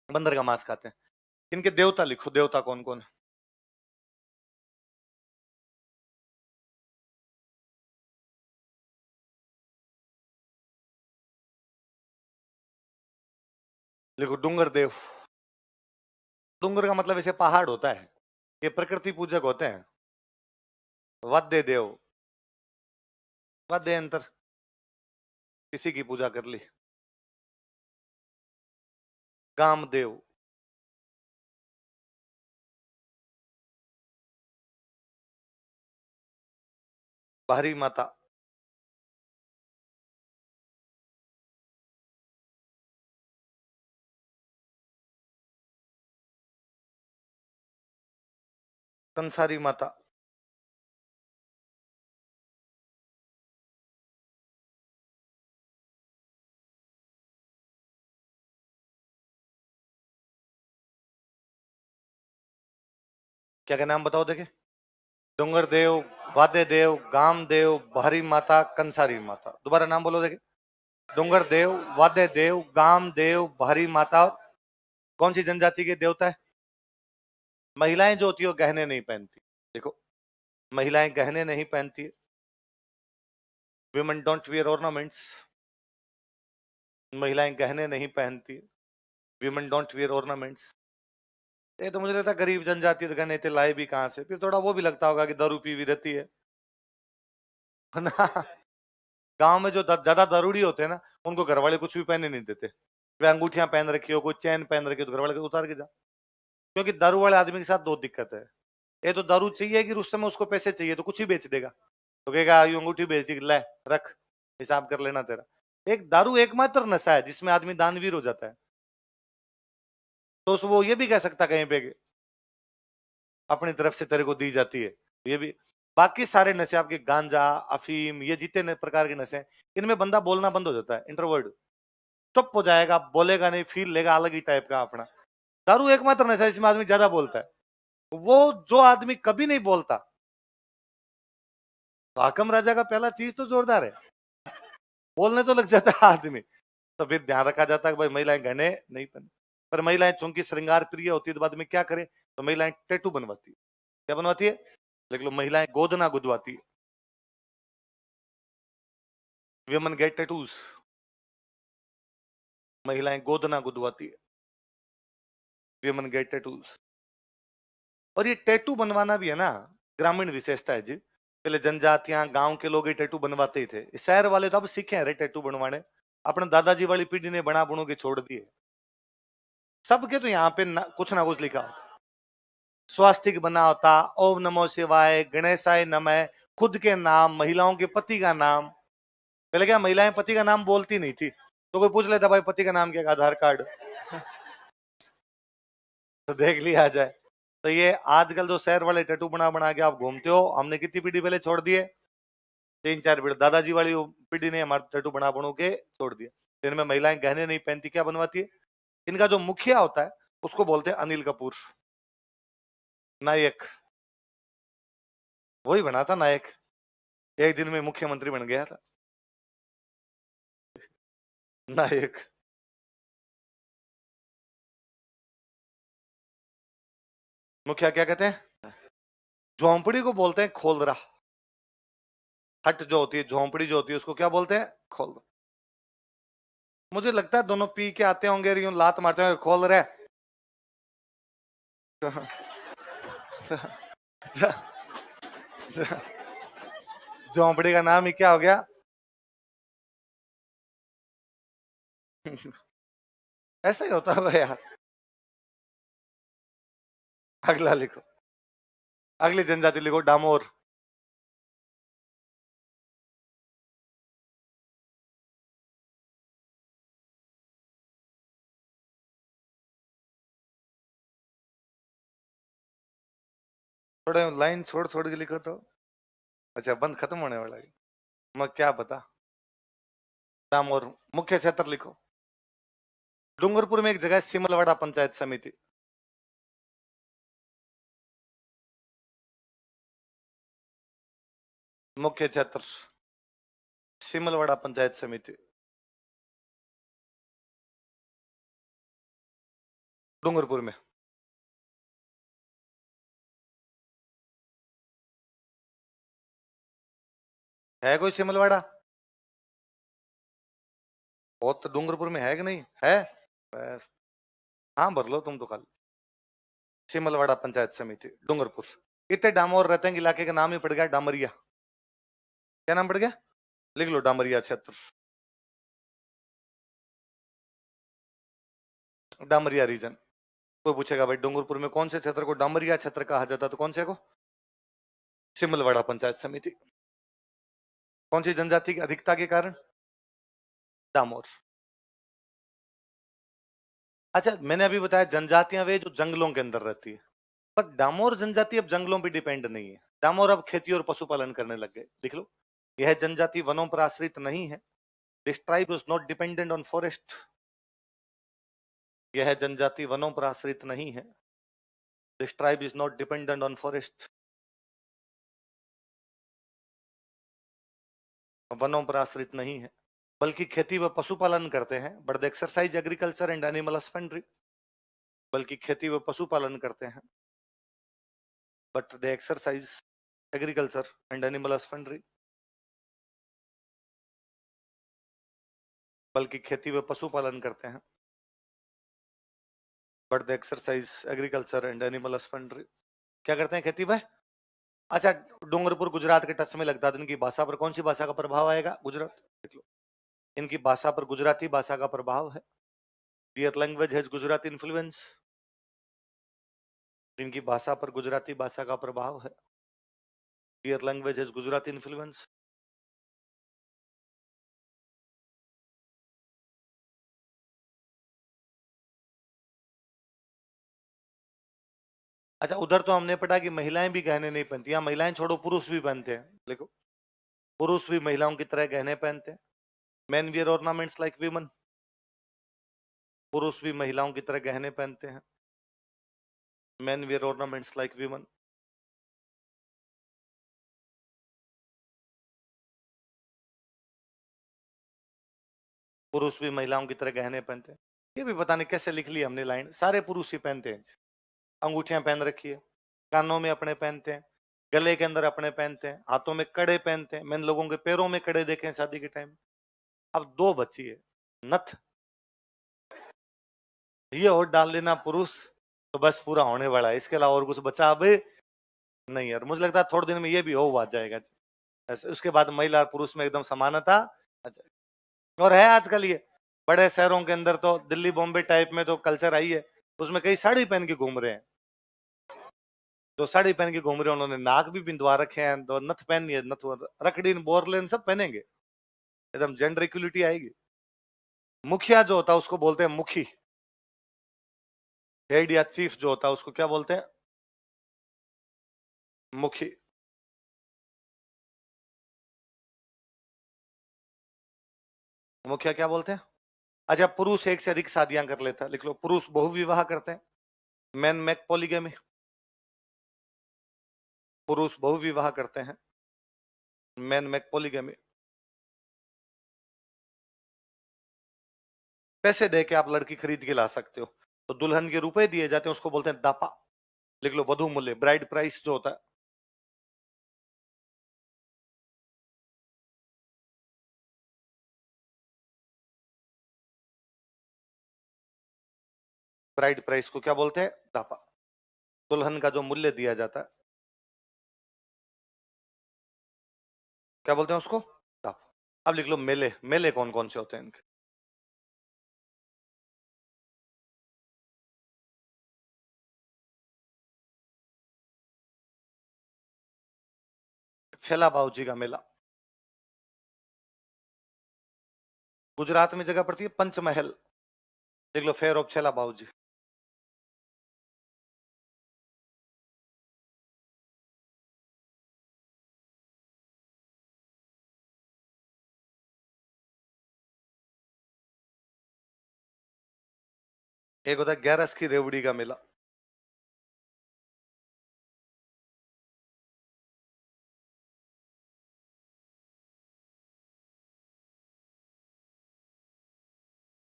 A: बंदर का मांस खाते हैं। इनके देवता लिखो, देवता कौन कौन है? लिखो डूंगर देव। डूंगर का मतलब ऐसे पहाड़ होता है, ये प्रकृति पूजक होते हैं। वाद्य देव, वाद्य अंतर, किसी की पूजा कर ली। कामदेव, भारी माता, कंसारी माता, क्या क्या नाम बताओ देखे? डूंगर देव, वाद्य देव, गाम देव, भारी माता, कंसारी माता। दोबारा नाम बोलो देखे। डूंगर देव, वाद्य देव, गाम देव, भारी माता। कौन सी जनजाति के देवता है? महिलाएं जो होती है वो गहने नहीं पहनती। देखो, महिलाएं गहने नहीं पहनती। Women don't wear ornaments. महिलाएं गहने नहीं पहनती। Women don't wear ornaments. ये तो मुझे लगता है गरीब जनजाति तो गहने थे लाए भी कहां से? फिर थोड़ा वो भी लगता होगा कि दारू पी भी रहती है ना। गांव में जो ज्यादा दारूड़ी होते हैं ना, उनको घर वाले कुछ भी पहने नहीं देते। वे अंगूठियां पहन रखी हो, कोई चैन पहन रखी हो, तो घर वाले को उतार के जा। क्योंकि दारू वाले आदमी के साथ दो दिक्कत है। ये तो दारू चाहिए कि उस समय उसको पैसे चाहिए तो कुछ ही बेच देगा। तो कहेगा यू अंगूठी बेच दी, ले रख, हिसाब कर लेना तेरा। एक दारू एकमात्र नशा है जिसमें आदमी दानवीर हो जाता है। तो वो ये भी कह सकता कहीं पे कि अपनी तरफ से तेरे को दी जाती है, ये भी। बाकी सारे नशे आपके गांजा, अफीम, ये जितने प्रकार के नशे हैं, इनमें बंदा बोलना बंद हो जाता है, इंट्रोवर्ट, चुप हो जाएगा, बोलेगा नहीं, फील लेगा अलग ही टाइप का अपना। दारू एकमात्र नशा है जिसमें आदमी ज्यादा बोलता है। वो जो आदमी कभी नहीं बोलता, तो हाकम राजा का पहला चीज तो जोरदार है, बोलने तो लग जाता है आदमी। तो फिर ध्यान रखा जाता है कि भाई महिलाएं गहने नहीं पहने। पर महिलाएं चूंकि श्रृंगार प्रिय होती है तो बाद में क्या करे, तो महिलाएं टैटू बनवाती है। क्या बनवाती है? देख लो, महिलाएं गोदना गुदवाती है। Women get tattoos. महिलाएं गोदना गुदवाती है। Women get tattoos. और ये टैटू बनवाना भी है ना, ग्रामीण विशेषता है जी। पहले जनजातियां, गांव के लोग ये टैटू बनवाते ही थे। शहर वाले तो अब सीखे हैं रे टैटू बनवाने। अपने दादाजी वाली पीढ़ी ने बना बुनू के छोड़ दिए। सबके तो यहाँ पे कुछ ना कुछ लिखा होता। स्वास्तिक बना होता, ओम नमो शिवाय, गणेशाय नमः, खुद के नाम, महिलाओं के पति का नाम। पहले क्या महिलाएं पति का नाम बोलती नहीं थी, तो कोई पूछ लेता भाई पति का नाम क्या? आधार कार्ड। तो देख लिया जाए। तो ये आजकल जो शहर वाले टैटू बना बना के आप घूमते हो, हमने कितनी पीढ़ी पहले छोड़ दिए? 3-4 पीढ़ी। दादाजी वाली पीढ़ी ने हमारे टैटू बना बनो के छोड़ दिए। इनमें महिलाएं गहने नहीं पहनती, क्या बनवाती है? इनका जो मुखिया होता है उसको बोलते हैं अनिल कपूर, नायक। वही बना था नायक, एक दिन में मुख्यमंत्री बन गया था नायक। मुखिया क्या कहते हैं? झोंपड़ी को बोलते हैं खोलरा। हट जो होती है, झोंपड़ी जो होती है, उसको क्या बोलते हैं? खोल। मुझे लगता है दोनों पी के आते होंगे, यूं लात मारते होंगे, खोल रहे। झोंपड़ी का नाम ही क्या हो गया? ऐसा ही होता होगा यार। अगला लिखो, अगली जनजाति लिखो, डामोर। थोड़ा लाइन छोड़ छोड़ के लिखो तो। अच्छा, बंद खत्म होने वाला है, मैं क्या पता। डामोर। मुख्य क्षेत्र लिखो। डूंगरपुर में एक जगह है सिमलवाड़ा पंचायत समिति। मुख्य क्षेत्र सिमलवाड़ा पंचायत समिति, डूंगरपुर में। है कोई सिमलवाड़ा? बहुत तो डूंगरपुर में है कि नहीं है? बस, हाँ भर लो तुम तो कल। सिमलवाड़ा पंचायत समिति डूंगरपुर। इतने डामोर रहते हैं कि इलाके का नाम ही पड़ गया डामरिया। क्या नाम पड़ गया? लिख लो डामरिया क्षेत्र, डामरिया रीजन। कोई पूछेगा भाई डूंगरपुर में कौन से क्षेत्र को डामरिया क्षेत्र कहा जाता, तो कौन से को? सिमलवाड़ा पंचायत समिति। कौन सी जनजाति की अधिकता के कारण? डामोर। अच्छा, मैंने अभी बताया जनजातियां वे जो जंगलों के अंदर रहती है, पर डामोर जनजाति अब जंगलों पे डिपेंड नहीं है। डामोर अब खेती और पशुपालन करने लग गए। लिख लो, यह जनजाति वनों पर आश्रित नहीं है। This tribe is not dependent on forest. यह जनजाति वनों पर आश्रित नहीं है। This tribe is not dependent on forest. वनों पर आश्रित नहीं है, बल्कि खेती व पशुपालन करते हैं। But the exercise agriculture and animal husbandry. बल्कि खेती व पशुपालन करते हैं, but the exercise agriculture and animal husbandry. बल्कि खेती व पशुपालन करते हैं, but the exercise agriculture and animal husbandry. क्या करते हैं? खेती व। अच्छा, डूंगरपुर गुजरात के टच में लगता है, तो इनकी भाषा पर कौन सी भाषा का प्रभाव आएगा? गुजरात। देख लो, इनकी भाषा पर गुजराती भाषा का प्रभाव है। दियर लैंग्वेज हैज गुजराती इन्फ्लुएंस। इनकी भाषा पर गुजराती भाषा का प्रभाव है। दियर लैंग्वेज हैज गुजराती इन्फ्लुएंस। अच्छा, उधर तो हमने पढ़ा कि महिलाएं भी गहने नहीं पहनती। यहाँ महिलाएं छोड़ो, पुरुष भी पहनते हैं। देखो, पुरुष भी महिलाओं की तरह गहने पहनते हैं। Main wear ornaments like women. पुरुष भी महिलाओं की तरह गहने पहनते हैं। Main wear ornaments like women. पुरुष भी महिलाओं की तरह गहने पहनते हैं। ये भी पता नहीं कैसे लिख ली हमने लाइन। सारे पुरुष ही पहनते हैं। अंगूठियां पहन रखी है, कानों में अपने पहनते हैं, गले के अंदर अपने पहनते हैं, हाथों में कड़े पहनते हैं। मैंने लोगों के पैरों में कड़े देखे हैं शादी के टाइम। अब दो बच्ची है, नथ ये और डाल लेना पुरुष, तो बस पूरा होने वाला है। इसके अलावा और कुछ बचा अब नहीं यार। मुझे लगता है थोड़े दिन में ये भी हो जाएगा। उसके बाद महिला और पुरुष में एकदम समानता। अच्छा, और है आजकल ये बड़े शहरों के अंदर तो, दिल्ली बॉम्बे टाइप में तो कल्चर आई है, उसमें कई साड़ी पहन के घूम रहे हैं। जो साड़ी पहन के घूम रहे हैं, उन्होंने नाक भी बिंदवा रखे हैं, तो नथ पहनी है, नथ रकड़ी बोरलेन सब पहनेंगे, एकदम जेंडर इक्वलिटी आएगी। मुखिया जो होता है उसको बोलते हैं मुखी। हेड या चीफ जो होता है उसको क्या बोलते हैं? मुखी। मुखिया क्या बोलते हैं? अच्छा, पुरुष एक से अधिक शादियां कर लेता है। लिख लो, पुरुष बहुविवाह करते हैं। Man make polygamy. पुरुष बहुविवाह करते हैं। Man make polygamy. पैसे दे के आप लड़की खरीद के ला सकते हो, तो दुल्हन के रुपए दिए जाते हैं, उसको बोलते हैं दापा। लिख लो, वधु मूल्य, ब्राइड प्राइस जो होता है। ब्राइड प्राइस को क्या बोलते हैं? दापा। दुल्हन का जो मूल्य दिया जाता है, क्या बोलते हैं उसको? दापा। अब लिख लो मेले। मेले कौन कौन से होते हैं इनके? छेला बाऊजी का मेला गुजरात में जगह पड़ती है, पंचमहल। देख लो, फेयर ऑफ छेला बाऊजी। एक होता है ग्यारस की रेवड़ी का मेला।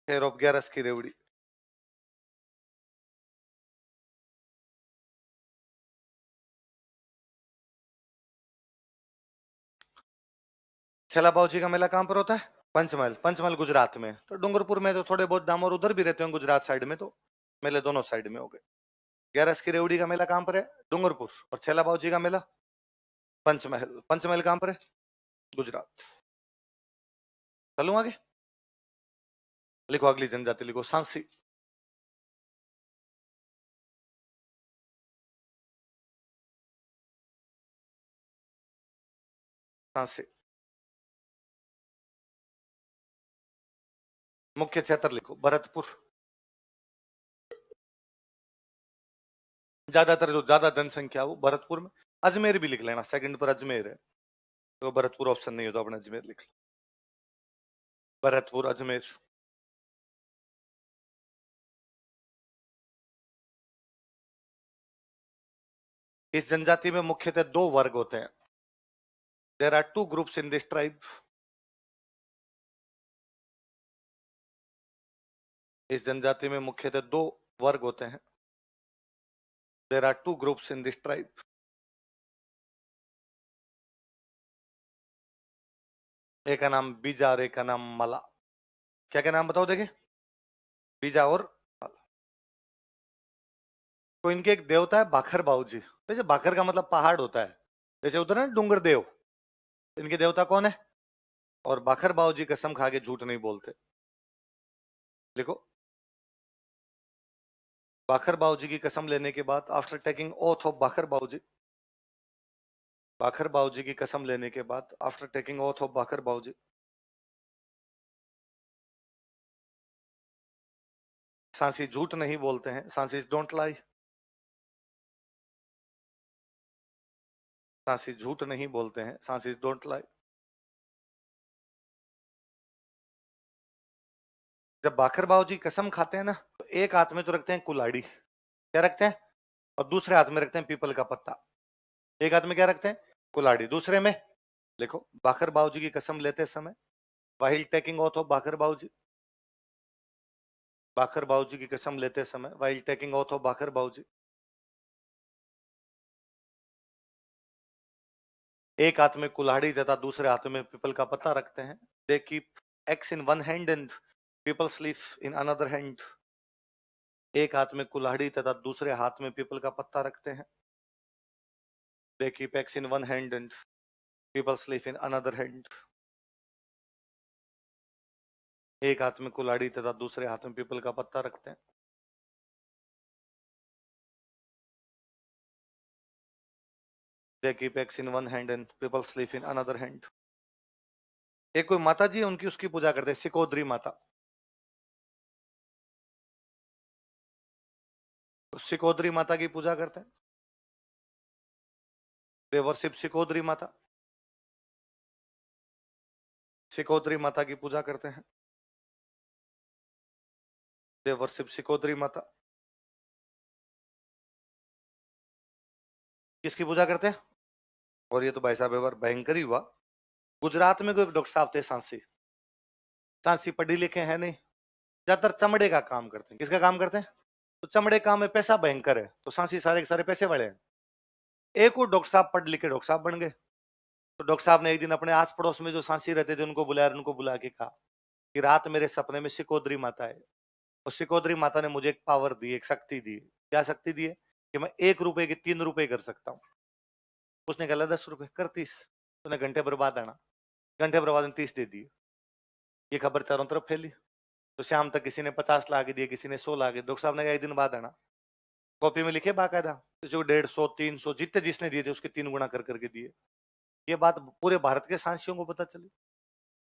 A: हेयर ऑफ 11 की रेवड़ी। छेलाबाव जी का मेला कहाँ पर होता है? पंचमहल। पंचमहल गुजरात में, तो डूंगरपुर में तो थोड़े बहुत डामोर उधर भी रहते हैं गुजरात साइड में, तो मेले दोनों साइड में हो गए। 11 की रेवड़ी का मेला कहाँ पर है? डूंगरपुर। और छेलाबाव जी का मेला पंचमहल। पंचमहल कहाँ पर है? गुजरात। चलूं आगे? लिखो अगली जनजाति, लिखो सांसी। सांसी। मुख्य क्षेत्र लिखो भरतपुर। ज्यादातर जो ज्यादा जनसंख्या हो भरतपुर में। अजमेर भी लिख लेना, सेकंड पर अजमेर है, तो भरतपुर ऑप्शन नहीं हो तो अपने अजमेर लिख लो। भरतपुर अजमेर। इस जनजाति में मुख्यतः दो वर्ग होते हैं। There are two groups in this tribe. इस जनजाति में मुख्यतः दो वर्ग होते हैं। There are two groups in this tribe. एक का नाम बीजा और एक का नाम मला। क्या क्या नाम बताओ देखे? बीजा और मला। तो इनके एक देवता है बाखर बाऊ जी। वैसे बाखर का मतलब पहाड़ होता है, जैसे उधर ना डूंगर देव। इनके देवता कौन है? और बाखर बाऊ जी कसम खा के झूठ नहीं बोलते। देखो, बाखर बाऊ जी की कसम लेने के बाद, आफ्टर टेकिंग ओथ ऑफ बाखर बाऊ जी, बाखर बाऊ जी की कसम लेने के बाद, आफ्टर टेकिंग ओथ ऑफ बाखर बाऊ जी, सांसी झूठ नहीं बोलते हैं। सांसी डोंट लाई। सांसी झूठ नहीं बोलते हैं। सांसी डोंट लाई। जब बाखर बाऊ जी कसम खाते हैं ना, तो एक हाथ में तो रखते हैं कुल्हाड़ी, क्या रखते हैं? और दूसरे हाथ में रखते हैं पीपल का पत्ता। एक हाथ में क्या रखते हैं? कुल्हाड़ी। दूसरे में लिखो, बाखर बाऊ जी की कसम लेते समय, वाहिल टेकिंग ओथ ऑफ बाखर बाऊ जी, बाखर बाऊ जी की कसम लेते समय, वाहिल टेकिंग ओथ ऑफ बाखर बाऊ जी, एक हाथ में कुल्हाड़ी तथा दूसरे हाथ में पीपल का पत्ता रखते हैं। They keep axe in one hand and peepal's leaf in another hand. एक हाथ में कुल्हाड़ी तथा दूसरे हाथ में पीपल का पत्ता रखते हैं। They keep axe in one hand and peepal's leaf in another hand. एक हाथ में कुल्हाड़ी तथा दूसरे हाथ में पीपल का पत्ता रखते हैं। They keep axe in one hand and peepal's leaf in another hand. एक कोई माता जी है उनकी, उसकी पूजा करते हैं, सिकोदरी माता। तो सिकोदरी माता की पूजा करते हैं। दे वर्शिप सिकोदरी माता। सिकोदरी माता की पूजा करते हैं। दे वर्शिप सिकोदरी माता। किसकी पूजा करते हैं? और ये तो भाई साहब एक बार भयंकर ही हुआ। गुजरात में कोई एक डॉक्टर साहब थे सांसी। सांसी पढ़ी लिखे हैं नहीं, ज्यादातर चमड़े का काम करते हैं। किसका काम करते हैं? तो चमड़े काम में पैसा भयंकर है, तो सांसी सारे के सारे पैसे वाले हैं। एक और डॉक्टर साहब पढ़ लिखे डॉक्टर साहब बन गए। तो डॉक्टर साहब ने एक दिन अपने आस पड़ोस में जो सांसी रहते थे उनको बुलाया, उनको बुला के कहा कि रात मेरे सपने में सिकोदरी माता है, और सिकोदरी माता ने मुझे एक पावर दी, एक शक्ति दी। क्या शक्ति दी है? कि मैं 1 रुपए के 3 रुपए कर सकता हूँ। उसने कहा 10 रुपए कर 30। तूने घंटे बर्बाद आना, घंटे बर्बाद 30 दे दिए। ये खबर चारों तरफ फैली। तो शाम तक किसी ने 50 लाख दिए, किसी ने 100 लाख दिए। डॉक्टर साहब ने कहा एक दिन बाद आना। कॉपी में लिखे बाकायदा, किसी को 150, 300, जितने जिसने दिए थे उसके 3 गुना कर करके दिए। ये बात पूरे भारत के सांसियों को पता चली।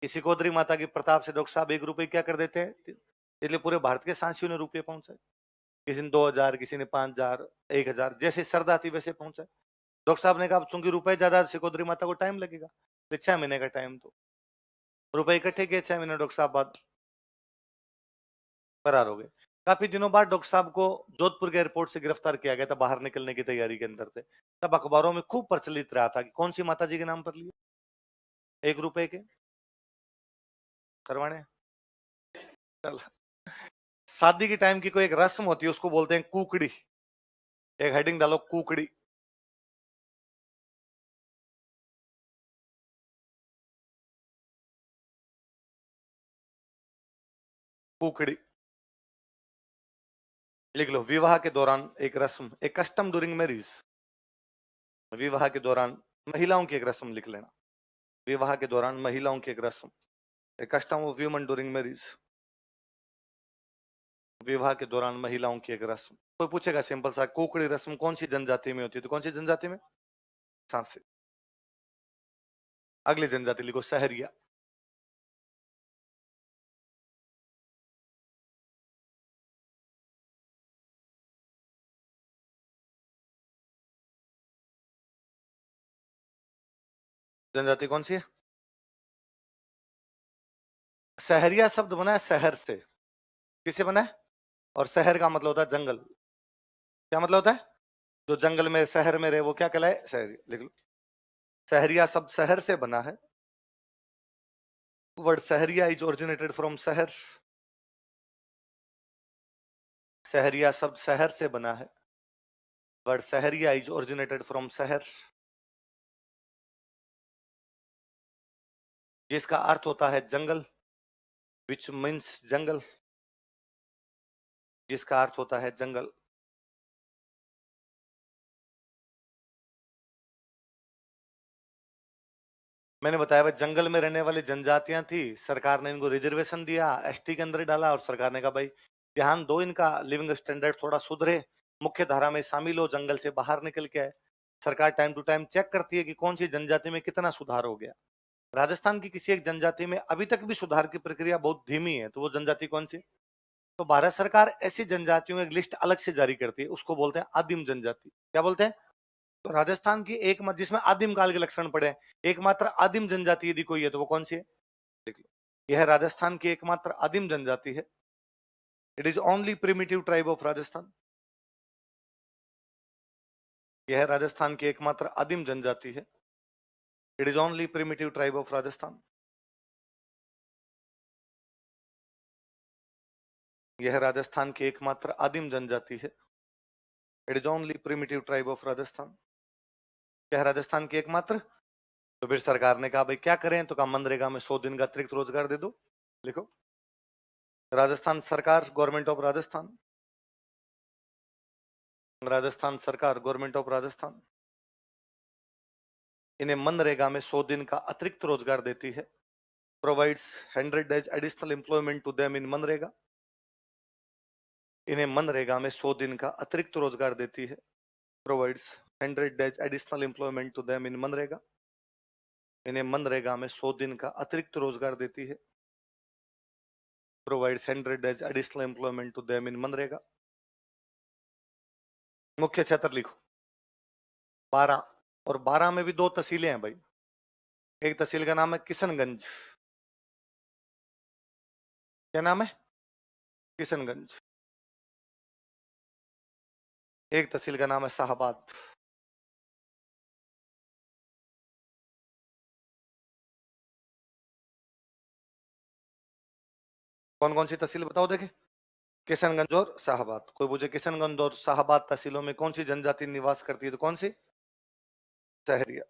A: किसी कोदरी माता की प्रताप से डॉक्टर साहब 1 रुपए क्या कर देते हैं, इसलिए पूरे भारत के सांसियों ने रुपये पहुंचाए। किसी ने 2,000, किसी ने 5,000, 1,000, जैसे श्रद्धा थी वैसे पहुंचाए। डॉक्टर साहब ने कहा चूंकि रुपए ज्यादा, सिकोदरी माता को टाइम लगेगा, तो 6 महीने का टाइम दो। रुपए इकट्ठे किए, 6 महीने डॉक्टर साहब बाद फरार हो गए। काफी दिनों बाद डॉक्टर साहब को जोधपुर के एयरपोर्ट से गिरफ्तार किया गया था, बाहर निकलने की तैयारी के अंदर थे। तब अखबारों में खूब प्रचलित रहा था कि कौन सी माता जी के नाम पर लिए 1 रुपए के करवाने। चल शादी के टाइम की कोई एक रस्म होती है, उसको बोलते हैं कुकड़ी। एक हेडिंग डालो, कुकड़ी। कुकड़ी लिख लो। विवाह के दौरान एक रस्म, एक कस्टम ड्यूरिंग मैरिज। विवाह के दौरान महिलाओं की एक रस्म लिख लेना। विवाह के दौरान महिलाओं की एक रस्म, एक custom of woman during marriage. विवाह के दौरान महिलाओं की एक रस्म। कोई पूछेगा सिंपल सा, कुकड़ी रस्म कौन सी जनजाति में होती है? तो कौन सी जनजाति में? सांसे। अगली जनजाति लिखो, सहरिया। जनजाति कौन सी है? सहरिया शब्द बना है शहर से। किससे बना है? और शहर का मतलब होता है जंगल। क्या मतलब होता है? जो जंगल में शहर में रहे वो क्या कहलाए? शहरी। लिख लो। सहरिया शब्द शहर से बना है। Word Sahariya is originated from शहर। सहरिया शब्द शहर से बना है। Word Sahariya is originated from शहर, जिसका अर्थ होता है जंगल, विच मीन्स जंगल, जिसका अर्थ होता है जंगल। मैंने बताया भाई, जंगल में रहने वाली जनजातियां थी, सरकार ने इनको रिजर्वेशन दिया, एसटी के अंदर ही डाला, और सरकार ने कहा भाई ध्यान दो, इनका लिविंग स्टैंडर्ड थोड़ा सुधरे, मुख्य धारा में शामिल हो, जंगल से बाहर निकल के आए। सरकार टाइम टू टाइम चेक करती है कि कौन सी जनजाति में कितना सुधार हो गया। राजस्थान की किसी एक जनजाति में अभी तक भी सुधार की प्रक्रिया बहुत धीमी है, तो वो जनजाति कौन सी? तो भारत सरकार ऐसी जनजातियों की एक लिस्ट अलग से जारी करती है, उसको बोलते हैं आदिम जनजाति। क्या बोलते हैं? तो राजस्थान की एकमात्र जिसमें आदिम काल के लक्षण पड़े हैं, एकमात्र आदिम जनजाति यदि कोई है तो वो कौन सी है? देख लो, यह राजस्थान की एकमात्र आदिम जनजाति है। It is only primitive tribe of Rajasthan. यह राजस्थान की एकमात्र आदिम जनजाति है। It is only primitive tribe of Rajasthan. यह राजस्थान की एकमात्र आदिम जनजाति है। It is only primitive tribe of Rajasthan. यह राजस्थान की एकमात्र। तो फिर सरकार ने कहा भाई क्या करें, तो कहा मनरेगा में 100 दिन का अतिरिक्त रोजगार दे दो। लिखो, राजस्थान सरकार, गवर्नमेंट ऑफ राजस्थान। राजस्थान सरकार, गवर्नमेंट ऑफ राजस्थान इन्हें मनरेगा में 100 दिन का अतिरिक्त रोजगार देती है। Provides 100 days additional employment to them in मनरेगा। इन्हें मनरेगा में 100 दिन का अतिरिक्त रोजगार देती है। Provides 100 days additional employment to them in मनरेगा। इन्हें मनरेगा में 100 दिन का अतिरिक्त रोजगार देती है। Provides 100 days additional employment to them in मनरेगा। मुख्य क्षेत्र लिखो 12, और 12 में भी 2 तहसीलें हैं भाई। एक तहसील का नाम है किशनगंज। क्या नाम है? किशनगंज। एक तहसील का नाम है शाहबाद। कौन कौन सी तहसील बताओ देखे? किशनगंज और शाहबाद। कोई पूछे किशनगंज और शाहबाद तहसीलों में कौन सी जनजाति निवास करती है, तो कौन सी? सहरिया।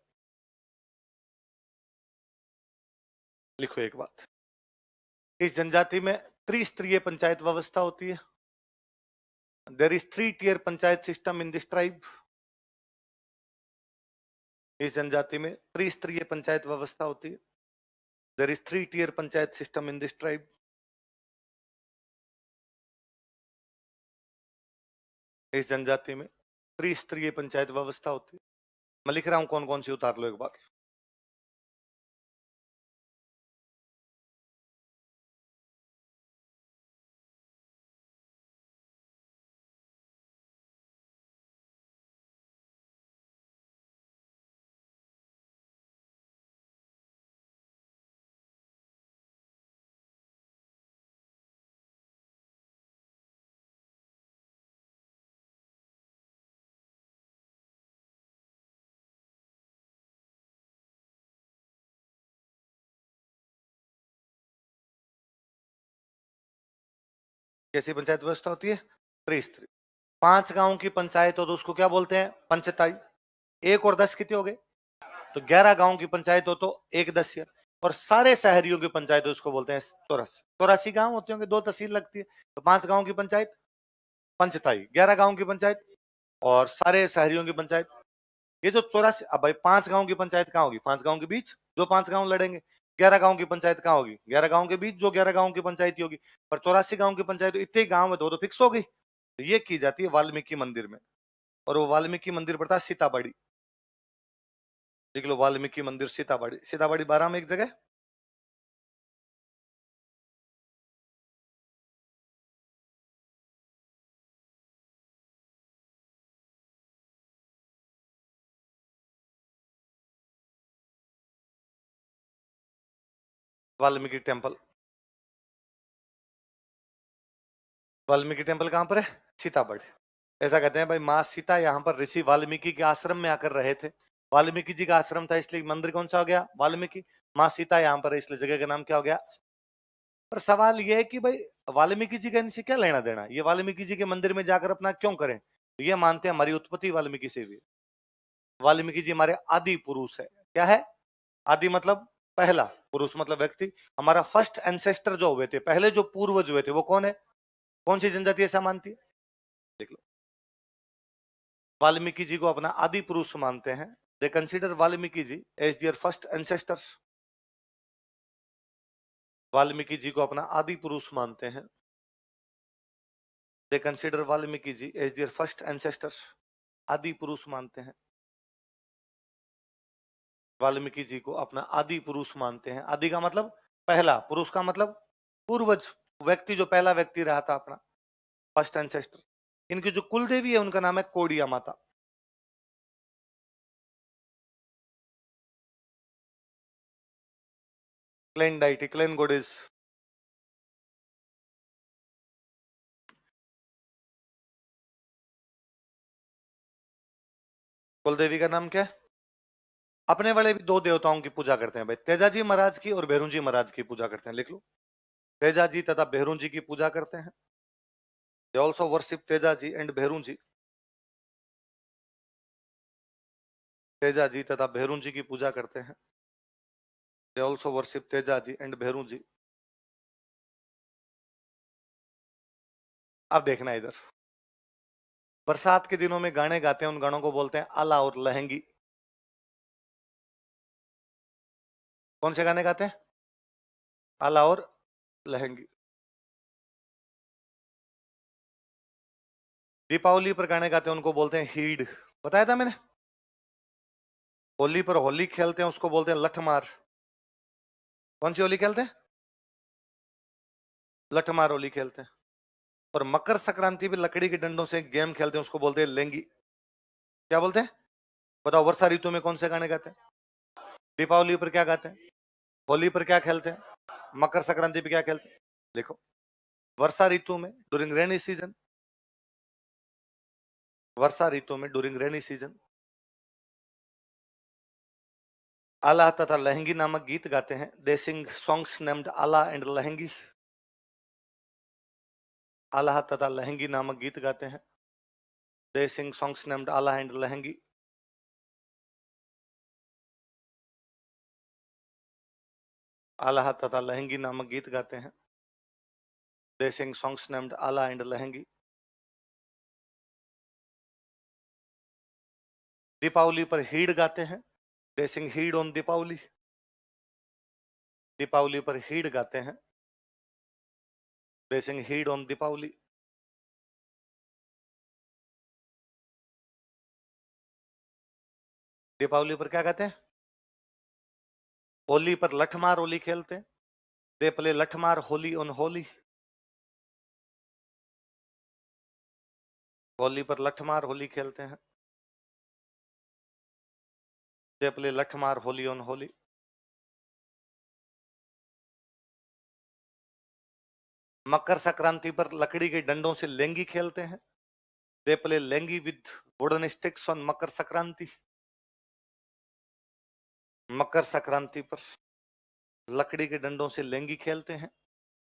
A: लिखो एक बात, इस जनजाति में त्रिस्तरीय पंचायत व्यवस्था होती है। There is 3 tier panchayat system in this tribe. इस जनजाति में त्रिस्तरीय पंचायत व्यवस्था होती है। There is 3 tier panchayat system in this tribe. इस जनजाति में त्रिस्तरीय पंचायत व्यवस्था होती है। मैं लिख रहा हूं कौन कौन सी, उतार लो एक बार। कैसी पंचायत व्यवस्था होती है? त्रिस्तरीय। 5 गांव की पंचायत हो तो उसको क्या बोलते हैं? पंचताई। 1 और 10 कितने हो गए? तो 11 गांव की पंचायत हो तो 1/10। और सारे शहरियों की पंचायत हो उसको बोलते हैं 84। 84 गांव होते होंगे, 2 तहसील लगती है, तो 5 गांव की पंचायत पंचताई, 11 गांव की पंचायत और सारे शहरियों की पंचायत। ये जो 84, अब भाई 5 गांव की पंचायत कहाँ होगी? 5 गांव के बीच जो 5 गांव लड़ेंगे। 11 गांव की पंचायत कहाँ होगी? 11 गांव के बीच जो 11 गांव की पंचायत होगी। पर 84 गांव की पंचायत इतने गांव में तो फिक्स हो गई। तो ये की जाती है वाल्मीकि मंदिर में, और वो वाल्मीकि मंदिर पड़ता है सीताबाड़ी। देख लो, वाल्मीकि मंदिर सीताबाड़ी, सीताबाड़ी 12 में एक जगह। वाल्मीकि टेम्पल, वाल्मीकि टेम्पल कहां पर है? सीताबाड़ी। ऐसा कहते हैं भाई माँ सीता यहाँ पर ऋषि वाल्मीकि के आश्रम में आकर रहे थे। वाल्मीकि जी का आश्रम था इसलिए मंदिर कौन सा हो गया? वाल्मीकि। माँ सीता यहाँ पर है इसलिए जगह का नाम क्या हो गया? पर सवाल यह है कि भाई वाल्मीकि जी का इनसे क्या लेना देना? ये वाल्मीकि जी के मंदिर में जाकर अपना क्यों करें? तो ये मानते हैं हमारी उत्पत्ति वाल्मीकि से हुई है। वाल्मीकि जी हमारे आदि पुरुष है। क्या है? आदि मतलब पहला, पुरुष मतलब व्यक्ति। हमारा फर्स्ट एंसेस्टर जो हुए थे, पहले जो पूर्वज हुए थे, वो कौन है? कौन सी जनजाति ऐसा मानती है? देख लो, वाल्मीकि जी को अपना आदि पुरुष मानते हैं। They consider Valmiki ji as their first ancestors. Valmiki ji को अपना आदि पुरुष मानते हैं। They consider Valmiki ji as their first ancestors. आदि पुरुष मानते हैं। वाल्मीकि जी को अपना आदि पुरुष मानते हैं। आदि का मतलब पहला, पुरुष का मतलब पूर्वज, व्यक्ति जो पहला व्यक्ति रहा था अपना, फर्स्ट एंसेस्टर। इनकी जो कुल देवी है उनका नाम है Kodiya Mata. Clan deity, clan goddess. कुल देवी का नाम क्या है? अपने वाले भी 2 देवताओं की पूजा करते हैं भाई, तेजाजी महाराज की और भैरू जी महाराज की पूजा करते हैं। लिख लो, तेजाजी तथा भैरू जी की पूजा करते हैं। They also worship Tejaji and Bheru ji. Tejaji तथा भैरू जी की पूजा करते हैं। They also worship Tejaji and Bheru ji. अब देखना इधर, बरसात के दिनों में गाने गाते हैं, उन गानों को बोलते हैं आला और लहंगी। कौन से गाने गाते हैं? आला और लहंगी। दीपावली पर गाने गाते हैं उनको बोलते हैं हीड। बताया था मैंने। होली पर होली खेलते हैं उसको बोलते हैं लठमार। कौन सी होली खेलते हैं? लठमार होली खेलते हैं। और मकर संक्रांति पे लकड़ी के डंडों से गेम खेलते हैं उसको बोलते हैं लेंगी। क्या बोलते हैं? बताओ, वर्षा ऋतु में कौन से गाने गाते हैं? दीपावली पर क्या गाते हैं? होली पर क्या खेलते हैं? मकर संक्रांति पे क्या खेलते हैं? देखो, वर्षा ऋतु में ड्यूरिंग रेनी सीजन, वर्षा ऋतु में ड्यूरिंग रेनी सीजन आला तथा लहंगी नामक गीत गाते हैं। दे सिंग सॉन्ग्स नेम्ड आला एंड लहंगी। आला तथा लहंगी नामक गीत गाते हैं। दे सिंग सॉन्ग्स नेम्ड आला एंड लहंगी। आला तथा लहंगी नामक गीत गाते हैं। दे सिंग सॉन्ग्स नेम्ड आला एंड लहंगी। दीपावली पर हीड़ गाते हैं। दे सिंग हीड़ ऑन दीपावली। दीपावली पर हीड़ गाते हैं। दे सिंग हीड़ ऑन दीपावली। दीपावली पर क्या गाते हैं? होली पर लठमार होली खेलते हैं। They play Lathmar Holi on Holi. Holi पर लठमार होली खेलते हैं। They play Lathmar Holi on Holi. Makar Sankranti पर लकड़ी के डंडों से लेंगी खेलते हैं। They play Lengi with wooden sticks on Makar Sankranti. Makar Sankranti पर लकड़ी के डंडों से लेंगी खेलते हैं।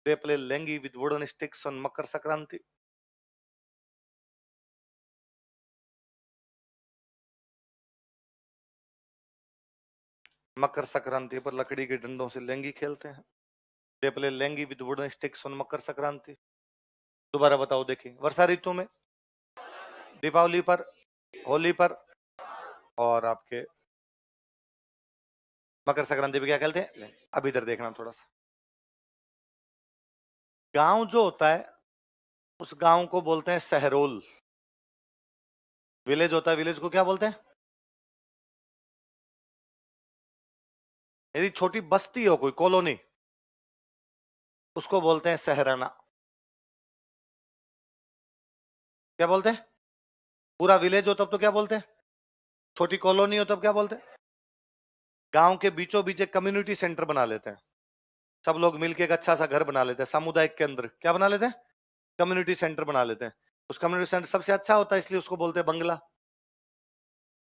A: They play lengi with wooden sticks on Makar Sakranti. मकर संक्रांति पर लकड़ी के डंडों से लेंगी खेलते हैं. They play lengi with wooden sticks on Makar Sankranti. दोबारा बताओ. देखिए, वर्षा ऋतु में, दीपावली पर, होली पर और आपके मकर संक्रांति पे क्या खेलते हैं? अब इधर देखना थोड़ा सा. गांव जो होता है उस गांव को बोलते हैं शहरोल. विलेज होता है, विलेज को क्या बोलते हैं? यदि छोटी बस्ती हो, कोई कॉलोनी, उसको बोलते हैं शहराना. क्या बोलते हैं? पूरा विलेज हो तब तो क्या बोलते हैं? छोटी कॉलोनी हो तब क्या बोलते हैं? गांव के बीचों बीच एक कम्युनिटी सेंटर बना लेते हैं. सब लोग मिलके एक अच्छा सा घर बना लेते हैं. सामुदायिक के अंदर क्या बना लेते हैं? कम्युनिटी सेंटर बना लेते हैं. उस कम्युनिटी सेंटर सबसे अच्छा होता है, इसलिए उसको बोलते हैं बंगला.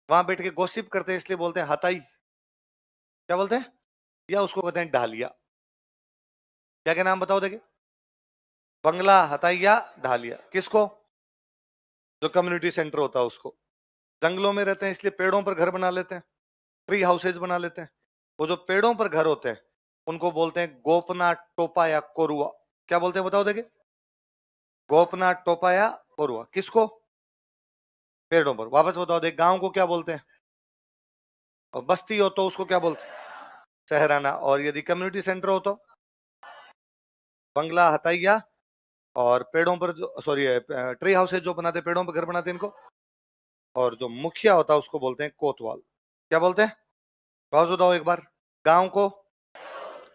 A: वहां बैठ के गॉसिप करते हैं, इसलिए बोलते हैं हताई. क्या बोलते हैं? या उसको कहते हैं ढालिया. क्या क्या नाम बताओ. देखिए, बंगला, हताइया, ढालिया. किसको? जो कम्युनिटी सेंटर होता है उसको. जंगलों में रहते हैं इसलिए पेड़ों पर घर बना लेते हैं, ट्री हाउसेज बना लेते हैं. वो जो पेड़ों पर घर होते हैं उनको बोलते हैं गोपना, टोपा या कोरुआ. क्या बोलते हैं बताओ. देखिए, गोपना, टोपा या कोरुआ. किसको? पेड़ों पर. वापस बताओ. देख, गांव को क्या बोलते हैं? और बस्ती हो तो उसको क्या बोलते हैं? शहराना. और यदि कम्युनिटी सेंटर हो तो बंगला, हताइया. और पेड़ों पर जो, सॉरी, ट्री हाउसेज जो बनाते, पेड़ों पर घर बनाते हैं, इनको. और जो मुखिया होता है उसको बोलते हैं कोतवाल. क्या बोलते हैं? वापस बताओ एक बार. गांव को,